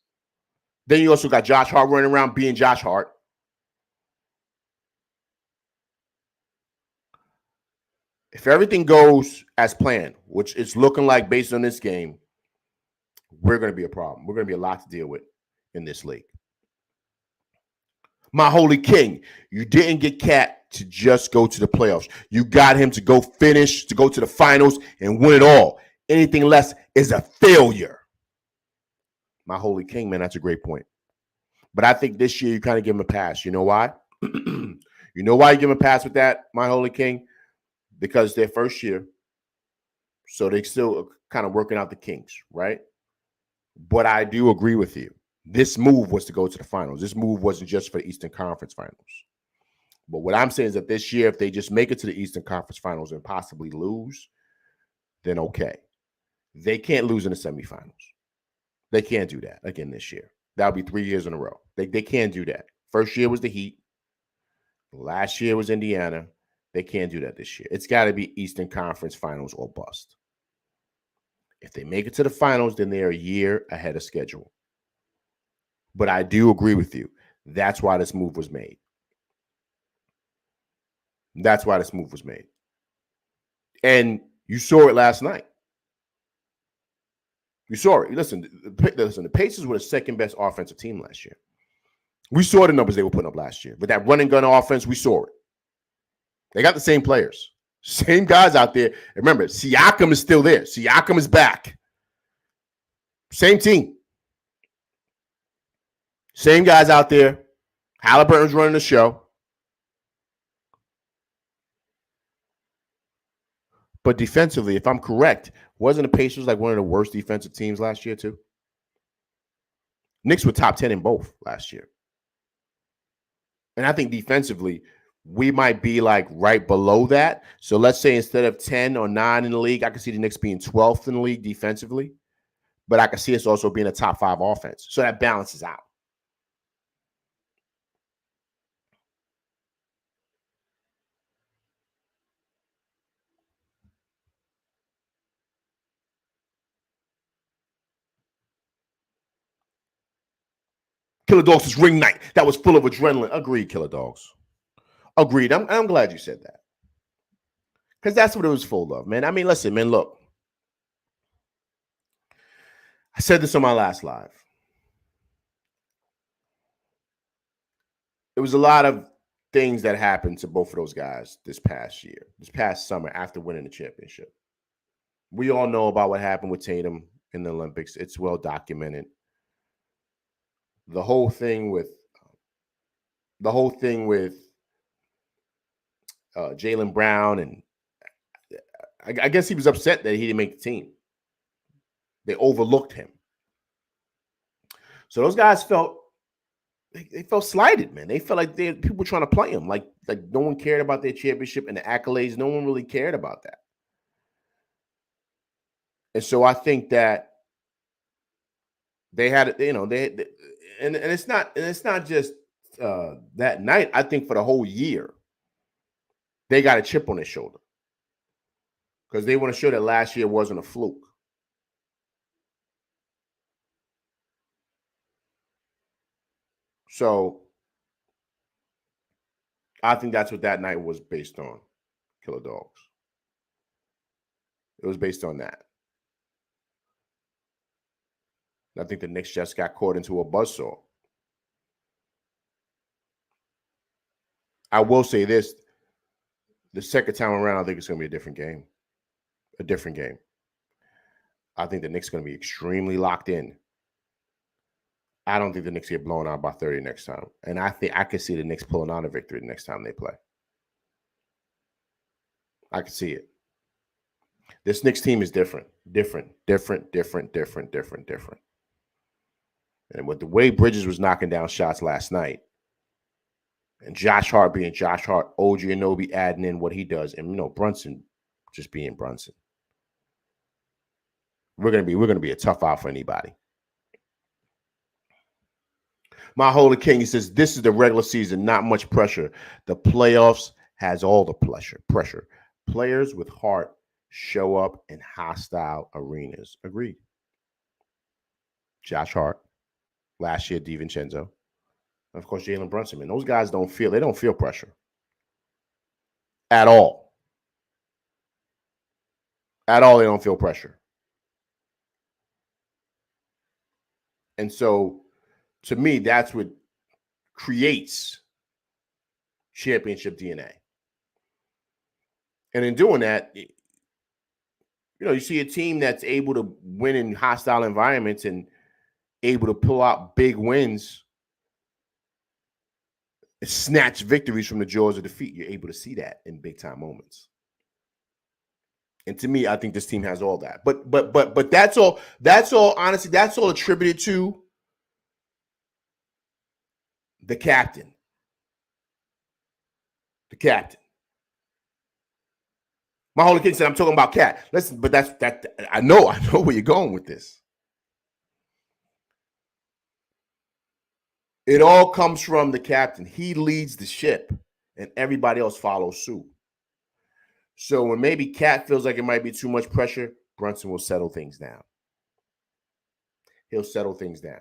Then you also got Josh Hart running around being Josh Hart. If everything goes as planned, which it's looking like based on this game, we're going to be a problem. We're going to be a lot to deal with in this league. My holy king, you didn't get Cat to just go to the playoffs. You got him to go finish, to go to the finals and win it all. Anything less is a failure. My holy king, man, that's a great point. But I think this year you kind of give him a pass. You know why? You know why you give him a pass with that, my holy king? Because their first year, so they still kind of working out the kinks, right? But I do agree with you. This move was to go to the finals. This move wasn't just for the Eastern Conference Finals. But what I'm saying is that this year, if they just make it to the Eastern Conference Finals and possibly lose, then okay. They can't lose in the semifinals. They can't do that again this year. That'll be 3 years in a row. They can't do that. First year was the Heat. Last year was Indiana. They can't do that this year. It's got to be Eastern Conference Finals or bust. If they make it to the finals, then they're a year ahead of schedule. But I do agree with you. That's why this move was made. That's why this move was made. And you saw it last night. You saw it. Listen, the Pacers were the second best offensive team last year. We saw the numbers they were putting up last year. But that run and gun offense, we saw it. They got the same players. Same guys out there. And remember, Siakam is still there. Siakam is back. Same team. Same guys out there. Halliburton's running the show. But defensively, if I'm correct, wasn't the Pacers like one of the worst defensive teams last year too? Knicks were top 10 in both last year. And I think defensively, we might be like right below that. So let's say instead of 10 or 9 in the league, I can see the Knicks being 12th in the league defensively. But I can see us also being a top 5 offense. So that balances out. Killer Dogs was ring night. That was full of adrenaline. Agreed, Killer Dogs. Agreed. I'm glad you said that. Because that's what it was full of, man. I mean, listen, man, look. I said this on my last live. There was a lot of things that happened to both of those guys this past year, this past summer after winning the championship. We all know about what happened with Tatum in the Olympics. It's well documented. The whole thing with Jaylen Brown, and I guess he was upset that he didn't make the team. They overlooked him. So those guys felt slighted, man. They felt like people were trying to play them. Like no one cared about their championship and the accolades. No one really cared about that. And so I think that they had, and it's not just that night. I think for the whole year, they got a chip on their shoulder because they want to show that last year wasn't a fluke. So I think that's what that night was based on, Killer Dogs. It was based on that. I think the Knicks just got caught into a buzzsaw. I will say this. The second time around, I think it's going to be a different game. A different game. I think the Knicks are going to be extremely locked in. I don't think the Knicks get blown out by 30 next time. And I think I could see the Knicks pulling out a victory the next time they play. I can see it. This Knicks team is different. And with the way Bridges was knocking down shots last night, and Josh Hart being Josh Hart, OG Anunoby adding in what he does, and Brunson just being Brunson. We're gonna be a tough out for anybody. My Holy King, he says, this is the regular season, not much pressure. The playoffs has all the pressure. Players with heart show up in hostile arenas. Agreed. Josh Hart, last year, DiVincenzo. Of course, Jalen Brunson, man. Those guys don't feel pressure at all. At all, they don't feel pressure. And so, to me, that's what creates championship DNA. And in doing that, you see a team that's able to win in hostile environments and able to pull out big wins, snatch victories from the jaws of defeat. You're able to see that in big time moments. And to me, I think this team has all that. But that's all. Honestly, that's all attributed to the captain. The captain. My Holy King said, I'm talking about Cat. Listen, but that. I know where you're going with this. It all comes from the captain. He leads the ship, and everybody else follows suit. So when maybe Cat feels like it might be too much pressure, Brunson will settle things down. He'll settle things down.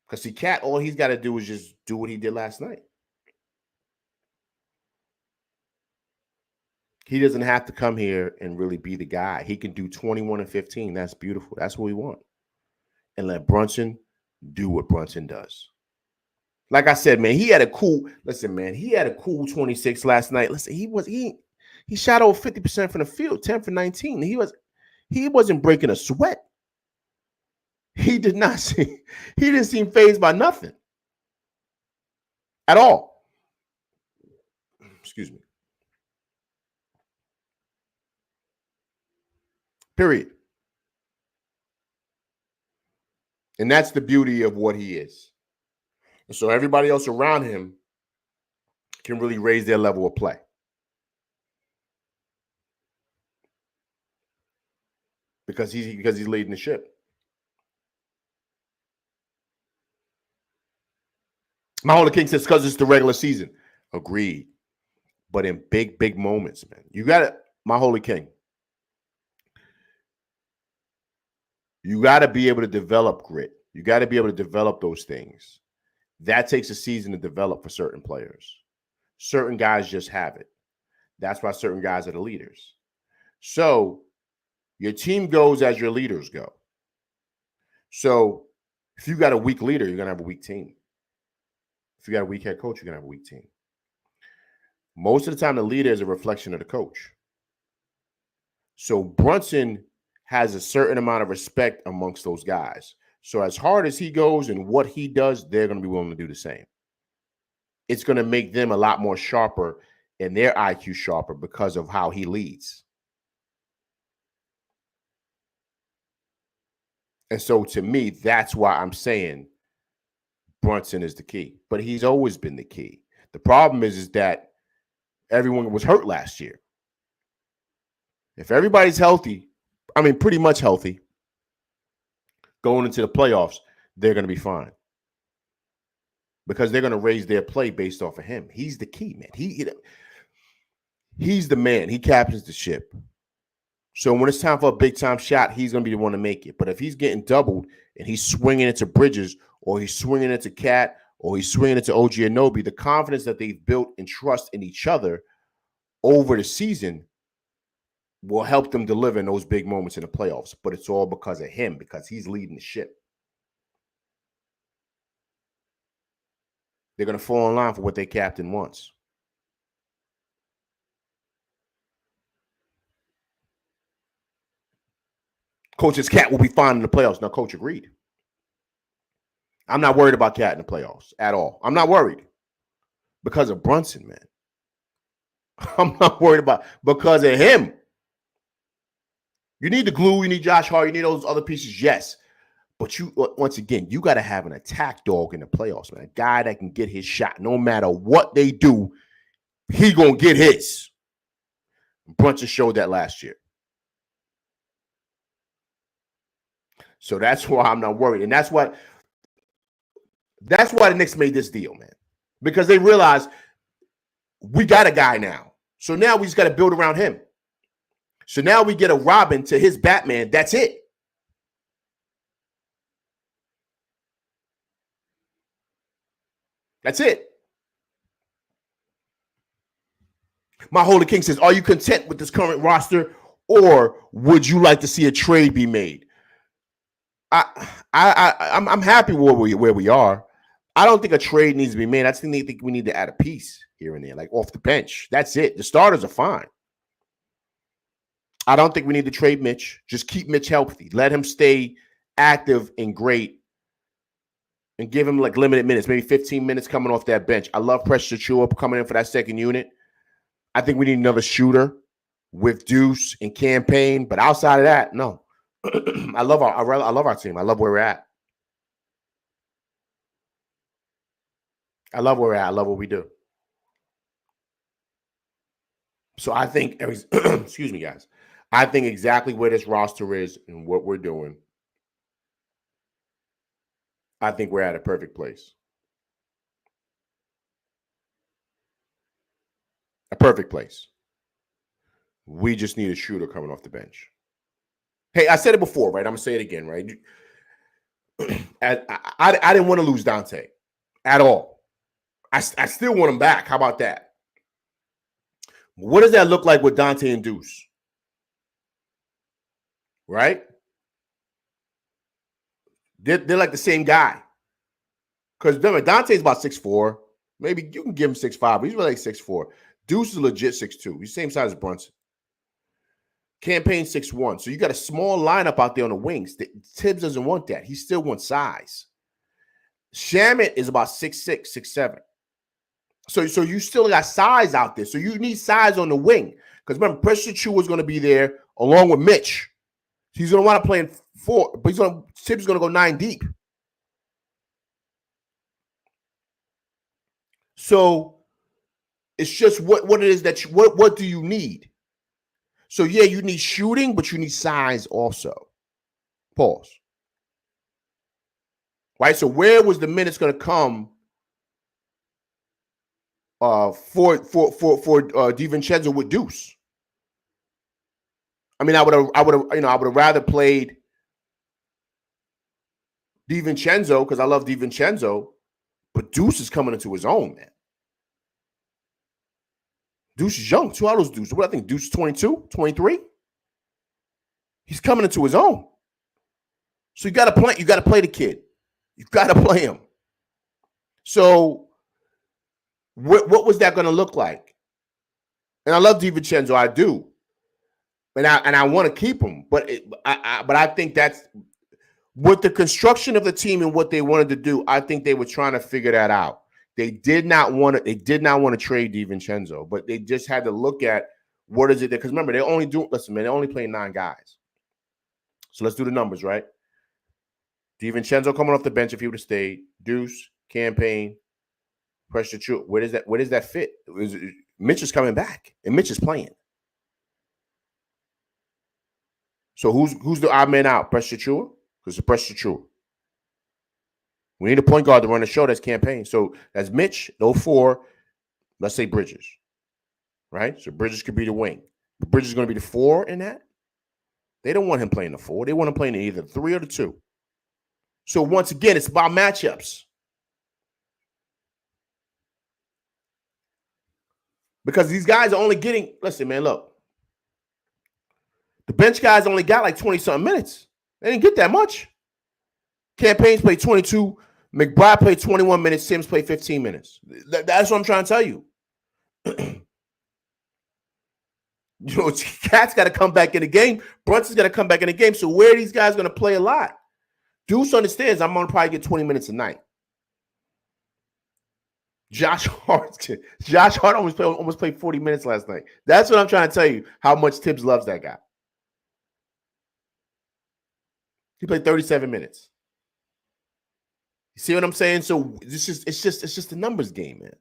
Because see, Cat, all he's got to do is just do what he did last night. He doesn't have to come here and really be the guy. He can do 21 and 15. That's beautiful. That's what we want. And let Brunson do what Brunson does. Like I said, man, he had a cool 26 last night. Listen, he shot over 50% from the field, 10 for 19. He he wasn't breaking a sweat. He didn't seem fazed by nothing at all. Excuse me. Period. And that's the beauty of what he is. And so everybody else around him can really raise their level of play. Because he's leading the ship. My Holy King says because it's the regular season. Agreed. But in big, big moments, man. You got to, my Holy King. You got to be able to develop grit. You got to be able to develop those things. That takes a season to develop for certain players. Certain guys just have it. That's why certain guys are the leaders. So your team goes as your leaders go. So if you got a weak leader, you're going to have a weak team. If you got a weak head coach, you're going to have a weak team. Most of the time, the leader is a reflection of the coach. So Brunson has a certain amount of respect amongst those guys. So as hard as he goes and what he does, they're going to be willing to do the same. It's going to make them a lot more sharper and their IQ sharper because of how he leads. And so to me, that's why I'm saying Brunson is the key. But he's always been the key. The problem is that everyone was hurt last year. If everybody's healthy, I mean, pretty much healthy, going into the playoffs, they're going to be fine. Because they're going to raise their play based off of him. He's the key, man. He's the man. He captains the ship. So when it's time for a big-time shot, he's going to be the one to make it. But if he's getting doubled and he's swinging into Bridges or he's swinging into Cat or he's swinging into OG Anunoby, the confidence that they've built and trust in each other over the season will help them deliver in those big moments in the playoffs. But it's all because of him, because he's leading the ship. They're going to fall in line for what their captain wants. Coach's Cat will be fine in the playoffs. Now, Coach agreed. I'm not worried about Cat in the playoffs at all. I'm not worried because of Brunson, man. I'm not worried about because of him. You need the glue. You need Josh Hart. You need those other pieces, yes. But you, once again, you got to have an attack dog in the playoffs, man. A guy that can get his shot. No matter what they do, he going to get his. Brunson showed that last year. So that's why I'm not worried. And that's why the Knicks made this deal, man. Because they realized we got a guy now. So now we just got to build around him. So now we get a Robin to his Batman. That's it. That's it. My Holy King says, are you content with this current roster or would you like to see a trade be made? I'm happy where we are. I don't think a trade needs to be made. I think we need to add a piece here and there, like off the bench. That's it. The starters are fine. I don't think we need to trade Mitch. Just keep Mitch healthy. Let him stay active and great and give him like limited minutes, maybe 15 minutes coming off that bench. I love Precious Achiuwa coming in for that second unit. I think we need another shooter with Deuce and Campaign. But outside of that, no. I love our team. I love where we're at. I love where we're at. I love what we do. So I think, excuse me, guys. I think exactly where this roster is and what we're doing, I think we're at a perfect place. A perfect place. We just need a shooter coming off the bench. Hey, I said it before, right? I'm going to say it again, right? I didn't want to lose Dante at all. I still want him back. How about that? What does that look like with Dante and Deuce? Right? They're like the same guy. Because Dante's about 6'4". Maybe you can give him 6'5", but he's really like 6'4". Deuce is legit 6'2". He's the same size as Brunson. Campaign 6'1". So you got a small lineup out there on the wings. Tibbs doesn't want that. He still wants size. Shamet is about 6'6", 6'7". So you still got size out there. So you need size on the wing. Because remember, Precious Achiuwa is going to be there along with Mitch. He's going to want to play in 4, but Tibbs is going to go 9 deep. So it's just what it is that what do you need? So yeah, you need shooting, but you need size also. Pause. Right. So where was the minutes going to come for DiVincenzo with Deuce? I mean, I would have rather played DiVincenzo because I love DiVincenzo, but Deuce is coming into his own, man. Deuce is young. How old is Deuce? What I think Deuce is 22, 23. He's coming into his own. So you got to play. You got to play the kid. You got to play him. So what was that going to look like? And I love DiVincenzo. I do. And I want to keep him, but I think that's with the construction of the team and what they wanted to do. I think they were trying to figure that out. They did not want to trade DiVincenzo, but they just had to look at what is it because remember they're only playing 9 guys. So let's do the numbers, right? DiVincenzo coming off the bench if he would have stayed. Deuce, Campaign, Precious Achiuwa. Where does that fit? Mitch is coming back and Mitch is playing. So who's the odd man out? Precious Achiuwa? Because it's Precious Achiuwa. We need a point guard to run the show. That's Campaign. So that's Mitch, 04, let's say Bridges. Right? So Bridges could be the wing. But Bridges is going to be the 4 in that. They don't want him playing the 4. They want him playing either the 3 or the 2. So once again, it's about matchups. Because these guys are only getting, listen, man, look. The bench guys only got like 20-something minutes. They didn't get that much. Campaigns played 22. McBride played 21 minutes. Sims played 15 minutes. That's what I'm trying to tell you. Cat's got to come back in the game. Brunson's got to come back in the game. So where are these guys going to play a lot? Deuce understands I'm going to probably get 20 minutes a night. Josh Hart almost played 40 minutes last night. That's what I'm trying to tell you, how much Tibbs loves that guy. He played 37 minutes. You see what I'm saying? So it's just a numbers game, man.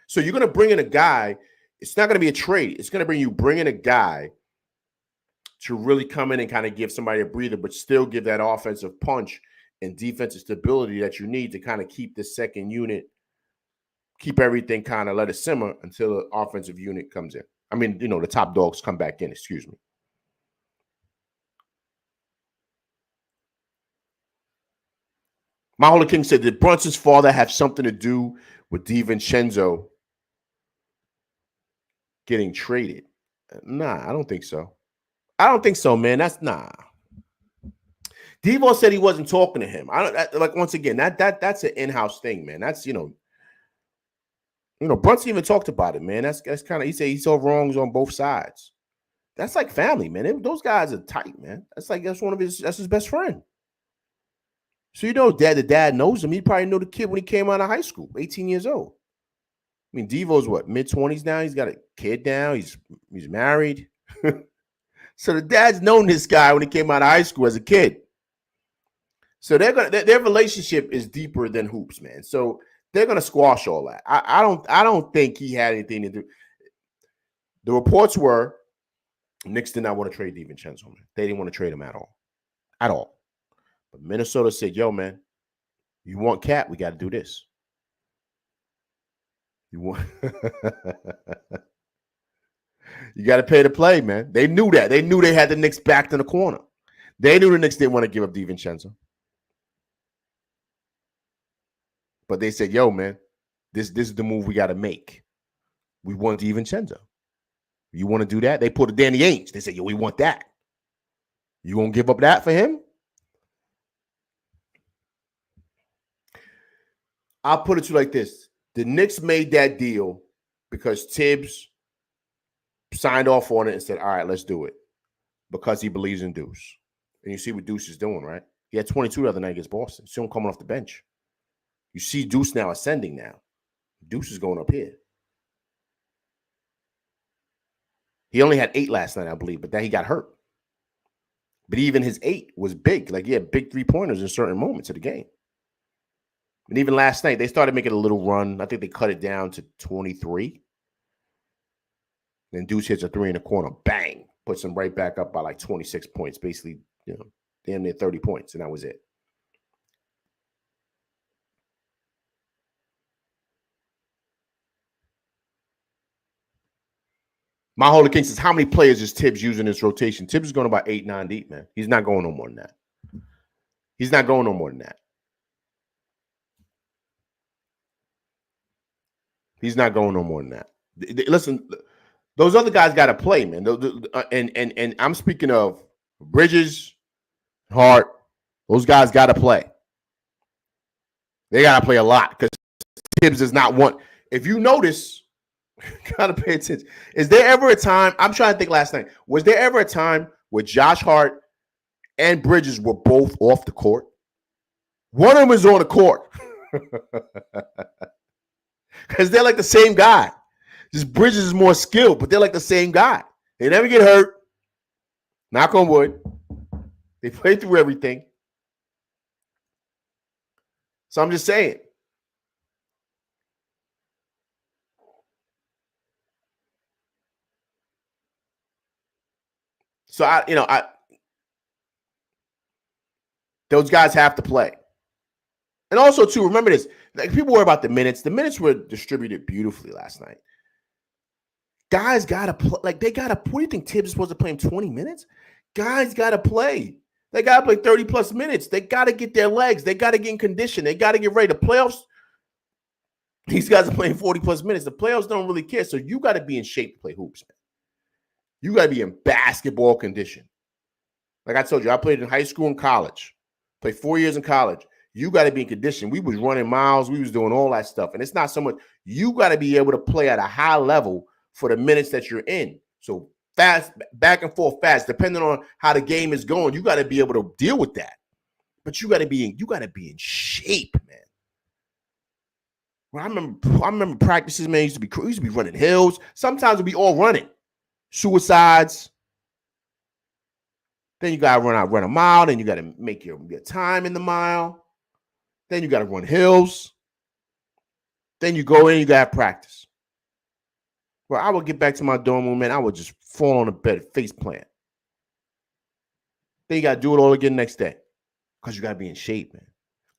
So you're going to bring in a guy. It's not going to be a trade. It's going to bring in a guy to really come in and kind of give somebody a breather, but still give that offensive punch and defensive stability that you need to kind of keep the second unit, keep everything kind of let it simmer until the offensive unit comes in. I mean, the top dogs come back in, excuse me. Mahola King said, did Brunson's father have something to do with DiVincenzo getting traded? Nah, I don't think so. I don't think so, man. That's nah. Devo said he wasn't talking to him. Once again, that's an in-house thing, man. That's Brunson even talked about it, man. That's kind of, he said he saw wrongs on both sides. That's like family, man. Those guys are tight, man. That's his best friend. So the dad knows him. He probably knew the kid when he came out of high school, 18 years old. I mean, Devo's what, mid-20s now? He's got a kid now. He's married. So the dad's known this guy when he came out of high school as a kid. So their relationship is deeper than hoops, man. So they're gonna squash all that. I don't think he had anything to do. The reports were Knicks did not want to trade DiVincenzo, man. They didn't want to trade him at all. At all. But Minnesota said, yo, man, you want Cat, we got to do this. You want you got to pay to play, man. They knew that. They knew they had the Knicks backed in the corner. They knew the Knicks didn't want to give up DiVincenzo. But they said, yo, man, this is the move we got to make. We want DiVincenzo. You want to do that? They put a Danny Ainge. They said, yo, we want that. You gonna give up that for him? I'll put it to you like this. The Knicks made that deal because Tibbs signed off on it and said, all right, let's do it. because he believes in Deuce. And you see what Deuce is doing, right? He had 22 the other night against Boston. See him coming off the bench. You see Deuce now ascending now. Deuce is going up here. He only had 8 last night, I believe, but then he got hurt. But even his 8 was big. Like, he had big 3-pointers in certain moments of the game. And even last night, they started making a little run. I think they cut it down to 23. Then Deuce hits a 3 in the corner. Bang. Puts him right back up by like 26 points. Basically, damn near 30 points. And that was it. My Holy King says, how many players is Tibbs using this rotation? Tibbs is going about 8, 9 deep, man. He's not going no more than that. He's not going no more than that. He's not going no more than that. Listen, those other guys got to play, man. And I'm speaking of Bridges, Hart. Those guys got to play. They got to play a lot because Tibbs does not want. If you notice, got to pay attention. Is there ever a time? I'm trying to think last night. Was there ever a time where Josh Hart and Bridges were both off the court? One of them is on the court. Because they're like the same guy. Just Bridges is more skilled, but they're like the same guy. They never get hurt. Knock on wood. They play through everything. So I'm just saying. So those guys have to play. And also, too, remember this. Like, people worry about the minutes. The minutes were distributed beautifully last night. Guys got to play. Like, they got to. What do you think Tibbs is supposed to play him 20 minutes? Guys got to play. They got to play 30-plus minutes. They got to get their legs. They got to get in condition. They got to get ready. The playoffs, these guys are playing 40-plus minutes. The playoffs don't really care. So you got to be in shape to play hoops, man. You got to be in basketball condition. Like I told you, I played in high school and college. Played 4 years in college. You got to be in condition. We was running miles. We was doing all that stuff. And it's not so much. You got to be able to play at a high level for the minutes that you're in. So fast, back and forth fast, depending on how the game is going, you got to be able to deal with that. But you got to be in shape, man. Well, I remember practices, man. We used to be running hills. Sometimes we'd be all running. Suicides. Then you got to run a mile. Then you got to make your time in the mile. Then you got to run hills. Then you go in, you got to practice. Well, I would get back to my dorm room, man. I would just fall on the bed, face plant. Then you got to do it all again next day because you got to be in shape, man.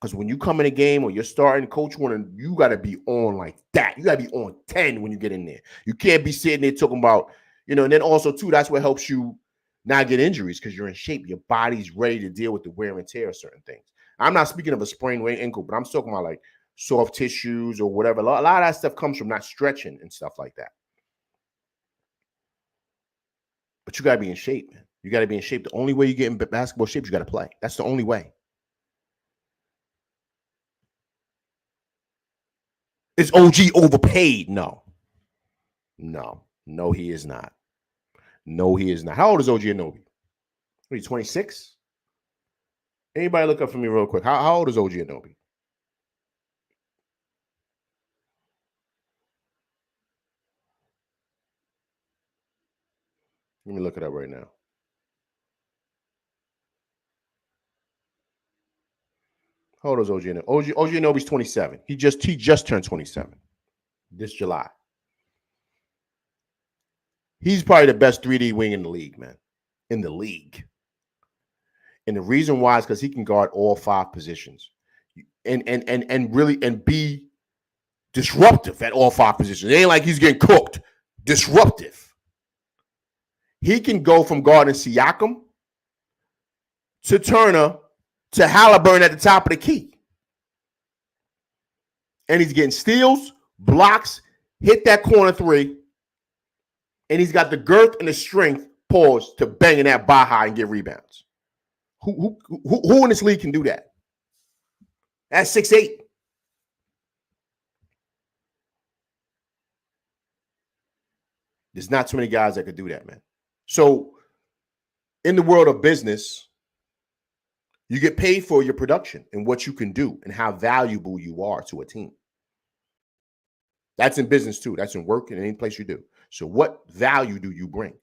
Because when you come in a game or you're starting, coach you got to be on like that. You got to be on 10 when you get in there. You can't be sitting there talking about, and then also, too, that's what helps you not get injuries because you're in shape. Your body's ready to deal with the wear and tear of certain things. I'm not speaking of a sprained ankle, but I'm talking about like soft tissues or whatever. A lot of that stuff comes from not stretching and stuff like that. But you got to be in shape, man. You got to be in shape. The only way you get in basketball shape, you got to play. That's the only way. Is OG overpaid? No, he is not. No, he is not. How old is OG Anunoby? What are you, 26? Anybody look up for me real quick. How old is OG Anunoby? Let me look it up right now. How old is OG Anunoby? OG Anunoby's 27. He just turned 27 this July. He's probably the best 3D wing in the league, man. In the league. And the reason why is because he can guard all 5 positions. And really be disruptive at all 5 positions. It ain't like he's getting cooked. Disruptive. He can go from guarding Siakam to Turner to Halliburton at the top of the key. And he's getting steals, blocks, hit that corner 3, and he's got the girth and the strength, to bang in that Baja and get rebounds. Who in this league can do that? That's 6'8". There's not too many guys that could do that, man. So in the world of business, you get paid for your production and what you can do and how valuable you are to a team. That's in business too. That's in work and any place you do. So what value do you bring?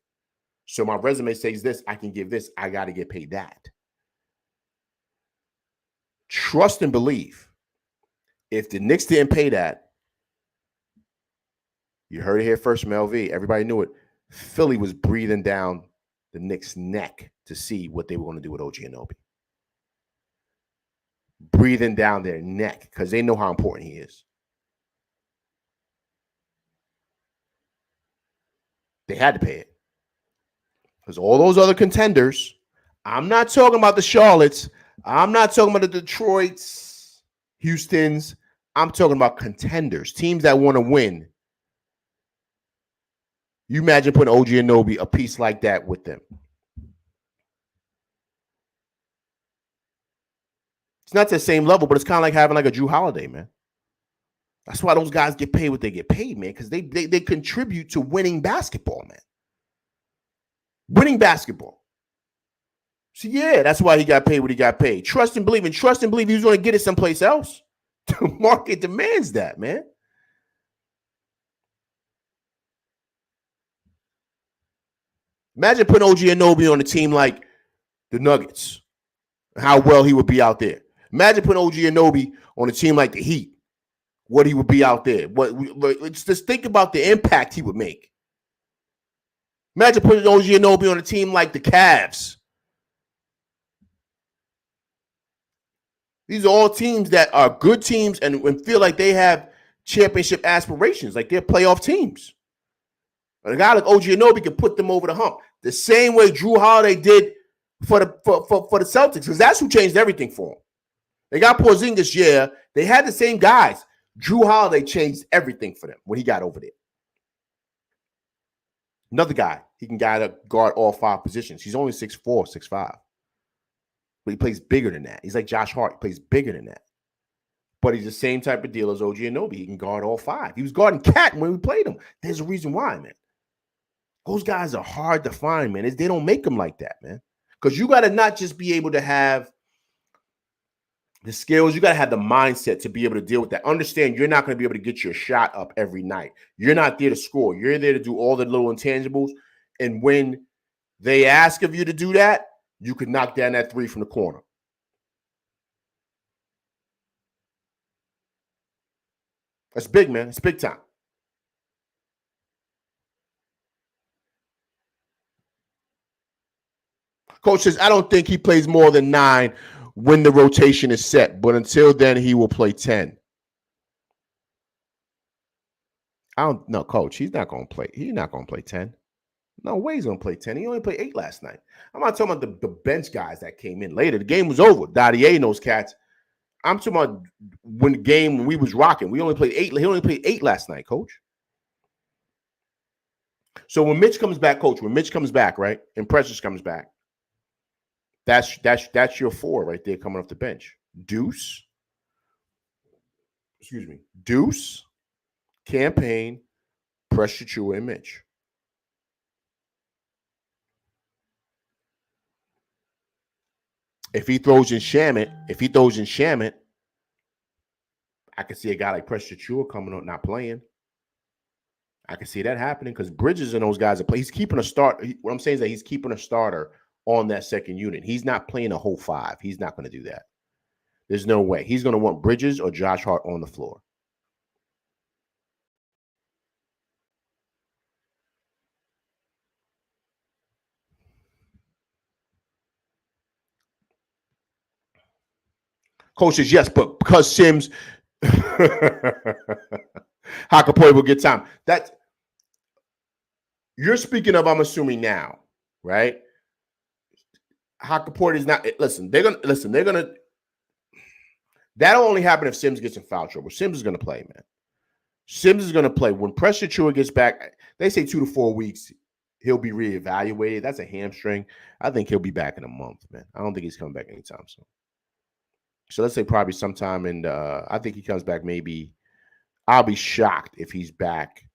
So my resume says this, I can give this, I got to get paid that. Trust and believe. If the Knicks didn't pay that, you heard it here first from LV. Everybody knew it. Philly was breathing down the Knicks' neck to see what they were going to do with OG Anunoby. Breathing down their neck because they know how important he is. They had to pay it. Because all those other contenders, I'm not talking about the Charlottes. I'm not talking about the Detroits, Houstons. I'm talking about contenders, teams that want to win. You imagine putting OG Anunoby a piece like that with them. It's not the same level, but it's kind of like having like a Drew Holiday, man. That's why those guys get paid what they get paid, man, because they contribute to winning basketball, man. Winning basketball. So, yeah, that's why he got paid what he got paid. Trust and believe. And trust and believe he was going to get it someplace else. The market demands that, man. Imagine putting OG Anunoby on a team like the Nuggets. How well he would be out there. Imagine putting OG Anunoby on a team like the Heat. What he would be out there. Just think about the impact he would make. Imagine putting OG Anunoby on a team like the Cavs. These are all teams that are good teams and feel like they have championship aspirations, like they're playoff teams. And a guy like OG Anunoby can put them over the hump. The same way Drew Holiday did for the Celtics, because that's who changed everything for them. They got Porzingis, yeah. They had the same guys. Drew Holiday changed everything for them when he got over there. Another guy, he can guard all 5 positions. He's only 6'4", 6'5". But he plays bigger than that. He's like Josh Hart. He plays bigger than that. But he's the same type of deal as OG Anunoby. He can guard all 5. He was guarding Cat when we played him. There's a reason why, man. Those guys are hard to find, man. They don't make them like that, man. Because you got to not just be able to have the skills, you got to have the mindset to be able to deal with that. Understand you're not going to be able to get your shot up every night. You're not there to score. You're there to do all the little intangibles. And when they ask of you to do that, you could knock down that 3 from the corner. That's big, man. It's big time. Coach says, I don't think he plays more than 9 when the rotation is set, but until then, he will play 10. I don't know, Coach. He's not going to play. He's not going to play 10. No way he's going to play 10. He only played 8 last night. I'm not talking about the bench guys that came in later. The game was over. Dottie and those cats. I'm talking about when we was rocking. We only played 8. He only played 8 last night, Coach. So when Mitch comes back, Coach, right, and Precious comes back, that's your 4 right there coming off the bench. Deuce, Campaign, Precious Achiuwa, and Mitch. If he throws in Shamet, I can see a guy like Precious Achiuwa coming up not playing. I can see that happening because Bridges and those guys are playing. He's keeping a start. What I'm saying is that he's keeping a starter on that second unit. He's not playing a whole 5. He's not going to do that. There's no way. He's going to want Bridges or Josh Hart on the floor. Coach says, yes, but because Sims, Hakapoy will get time. That's you're speaking of, I'm assuming now, right? Hakapoy is not, they're gonna, that'll only happen if Sims gets in foul trouble. Sims is gonna play, man. Sims is gonna play. When Precious Achiuwa gets back, they say 2 to 4 weeks, he'll be reevaluated. That's a hamstring. I think he'll be back in a month, man. I don't think he's coming back anytime soon. So let's say probably sometime in I think he comes back maybe. I'll be shocked if he's back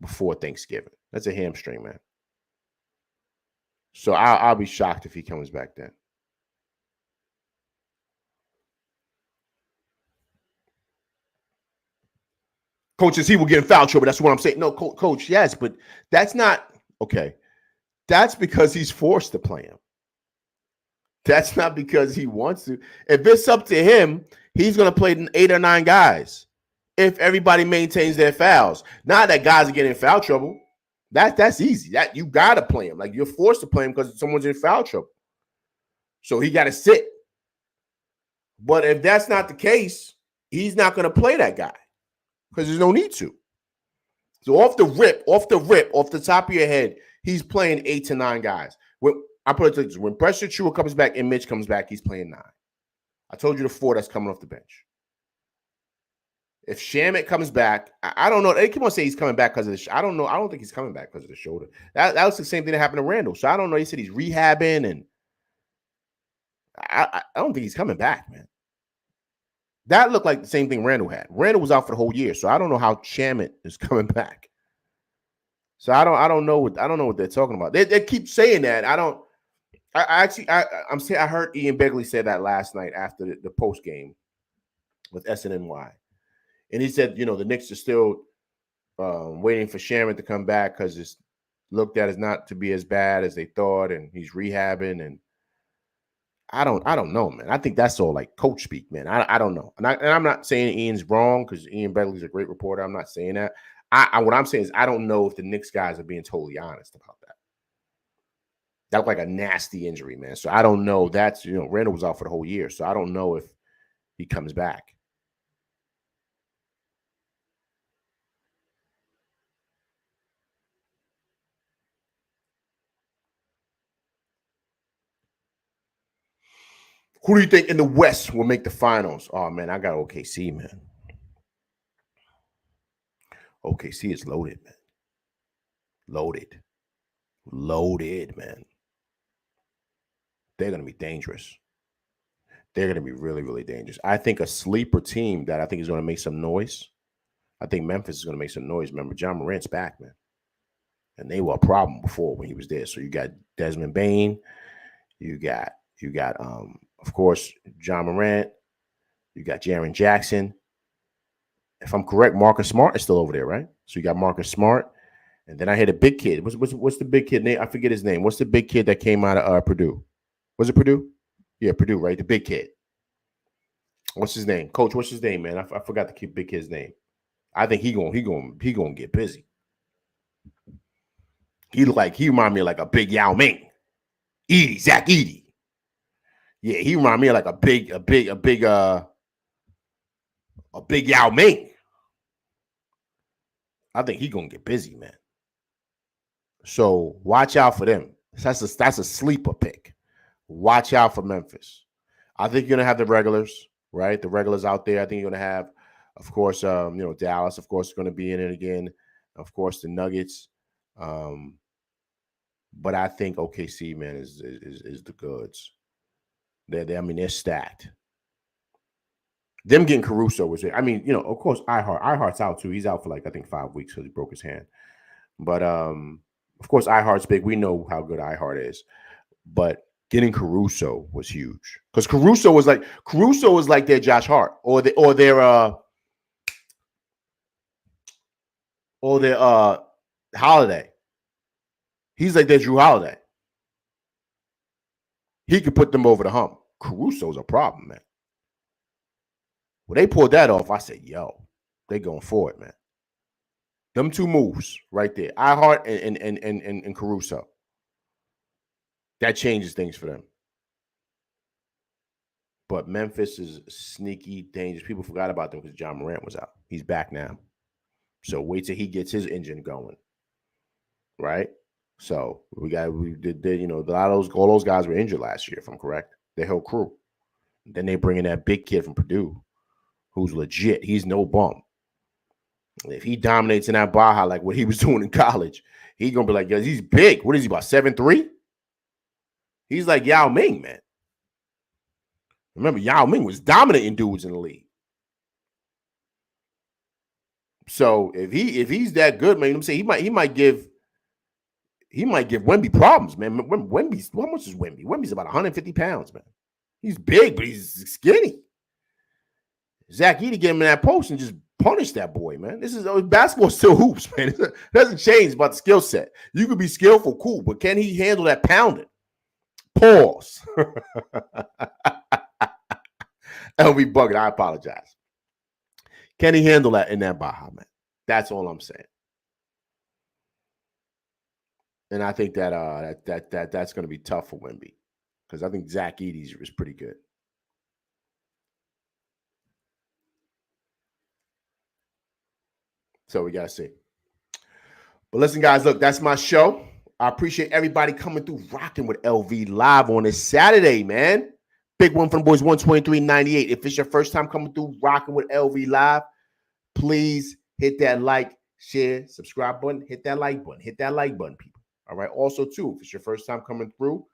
before Thanksgiving. That's a hamstring, man. So I'll be shocked if he comes back then. Coach says he will get in foul trouble. That's what I'm saying. No, coach, yes, but that's not okay. That's because he's forced to play him. That's not because he wants to. If it's up to him, he's going to play 8 or 9 guys. If everybody maintains their fouls, not that guys are getting in foul trouble. That's easy. That you got to play him. Like you're forced to play him because someone's in foul trouble. So he got to sit. But if that's not the case, he's not going to play that guy because there's no need to. So off the top of your head, he's playing 8 to 9 guys. I put it like this: when Pressure Chua comes back and Mitch comes back, he's playing 9. I told you the 4 that's coming off the bench. If Shamet comes back, I don't know. They keep on saying he's coming back because of the. I don't know. I don't think he's coming back because of the shoulder. That was the same thing that happened to Randall. So I don't know. He said he's rehabbing, and I don't think he's coming back, man. That looked like the same thing Randall had. Randall was out for the whole year, so I don't know how Shamet is coming back. So I don't know what they're talking about. They keep saying that. I heard Ian Begley say that last night after the post game with SNNY. And he said, the Knicks are still waiting for Shamet to come back because it's looked at as not to be as bad as they thought, and he's rehabbing. And I don't know, man. I think that's all like coach speak, man. I don't know. And I'm not saying Ian's wrong because Ian Begley's a great reporter. I'm not saying that. What I'm saying is I don't know if the Knicks guys are being totally honest about that. That looked like a nasty injury, man. So I don't know. That's, Randall was out for the whole year. So I don't know if he comes back. Who do you think in the West will make the finals? Oh, man, I got OKC, man. OKC is loaded, man. Loaded, man. They're going to be dangerous. They're going to be really, really dangerous. I think a sleeper team that I think is going to make some noise. I think Memphis is going to make some noise. Remember, John Morant's back, man. And they were a problem before when he was there. So you got Desmond Bane. You got of course, John Morant. You got Jaren Jackson. If I'm correct, Marcus Smart is still over there, right? So you got Marcus Smart. And then I had a big kid. What's the big kid name? I forget his name. What's the big kid that came out of Purdue? Was it Purdue? Yeah, Purdue, right? The big kid. What's his name? Coach, what's his name, man? I forgot the big kid's name. I think he gonna get busy. He remind me of like a big Yao Ming. Zach Edey. Yeah, he remind me of like a big Yao Ming. I think he gonna get busy, man. So watch out for them. That's a sleeper pick. Watch out for Memphis. I think you're gonna have the regulars, right? The regulars out there. I think you're gonna have, of course, Dallas, of course, is gonna be in it again. Of course, the Nuggets. But I think OKC, man, is the goods. They're stacked. Them getting Caruso was it. I mean, of course, iHeart's out too. He's out for like I think 5 weeks because he broke his hand. But of course, iHeart's big. We know how good iHeart is. But getting Caruso was huge because Caruso was like their Josh Hart or their Holiday. He's like their Drew Holiday. He could put them over the hump. Caruso's a problem, man. When they pulled that off, I said, yo, they going for it, man. Them 2 moves right there. iHeart and Caruso. That changes things for them. But Memphis is sneaky, dangerous. People forgot about them because John Morant was out. He's back now. So wait till he gets his engine going. Right? So we did a lot of all those guys were injured last year, if I'm correct. Their whole crew. Then they bring in that big kid from Purdue who's legit. He's no bum. If he dominates in that Baja like what he was doing in college, he's going to be like, yo, he's big. What is he, about 7'3"? He's like Yao Ming, man. Remember, Yao Ming was dominating dudes in the league. So if he's that good, man, he might give he might give Wemby problems, man. Wemby's, how much is Wemby? Wemby's about 150 pounds, man. He's big, but he's skinny. Zach Edey get him in that post and just punish that boy, man. This is basketball still hoops, man. It doesn't change about the skill set. You could be skillful, cool, but can he handle that pounding? Pause. LV bugging. I apologize. Can he handle that in that Baja, man? That's all I'm saying. And I think that that's going to be tough for Wemby because I think Zach Edey is pretty good. So we got to see. But listen, guys, look, that's my show. I appreciate everybody coming through, rocking with LV Live on this Saturday, man. Big one from the boys, 123.98. If it's your first time coming through, rocking with LV Live, please hit that like, share, subscribe button. Hit that like button. Hit that like button, people. All right. Also, too, if it's your first time coming through,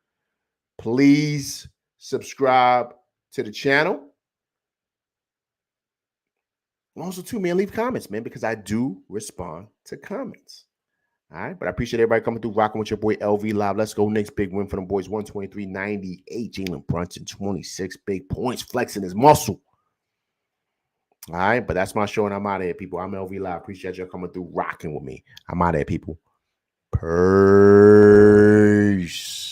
please subscribe to the channel. Also, too, man, leave comments, man, because I do respond to comments. All right. But I appreciate everybody coming through, rocking with your boy LV Live. Let's go. Next big win for them boys, 123.98. Jalen Brunson, 26 big points, flexing his muscle. All right. But that's my show, and I'm out of here, people. I'm LV Live. Appreciate y'all coming through, rocking with me. I'm out of here, people. Peace.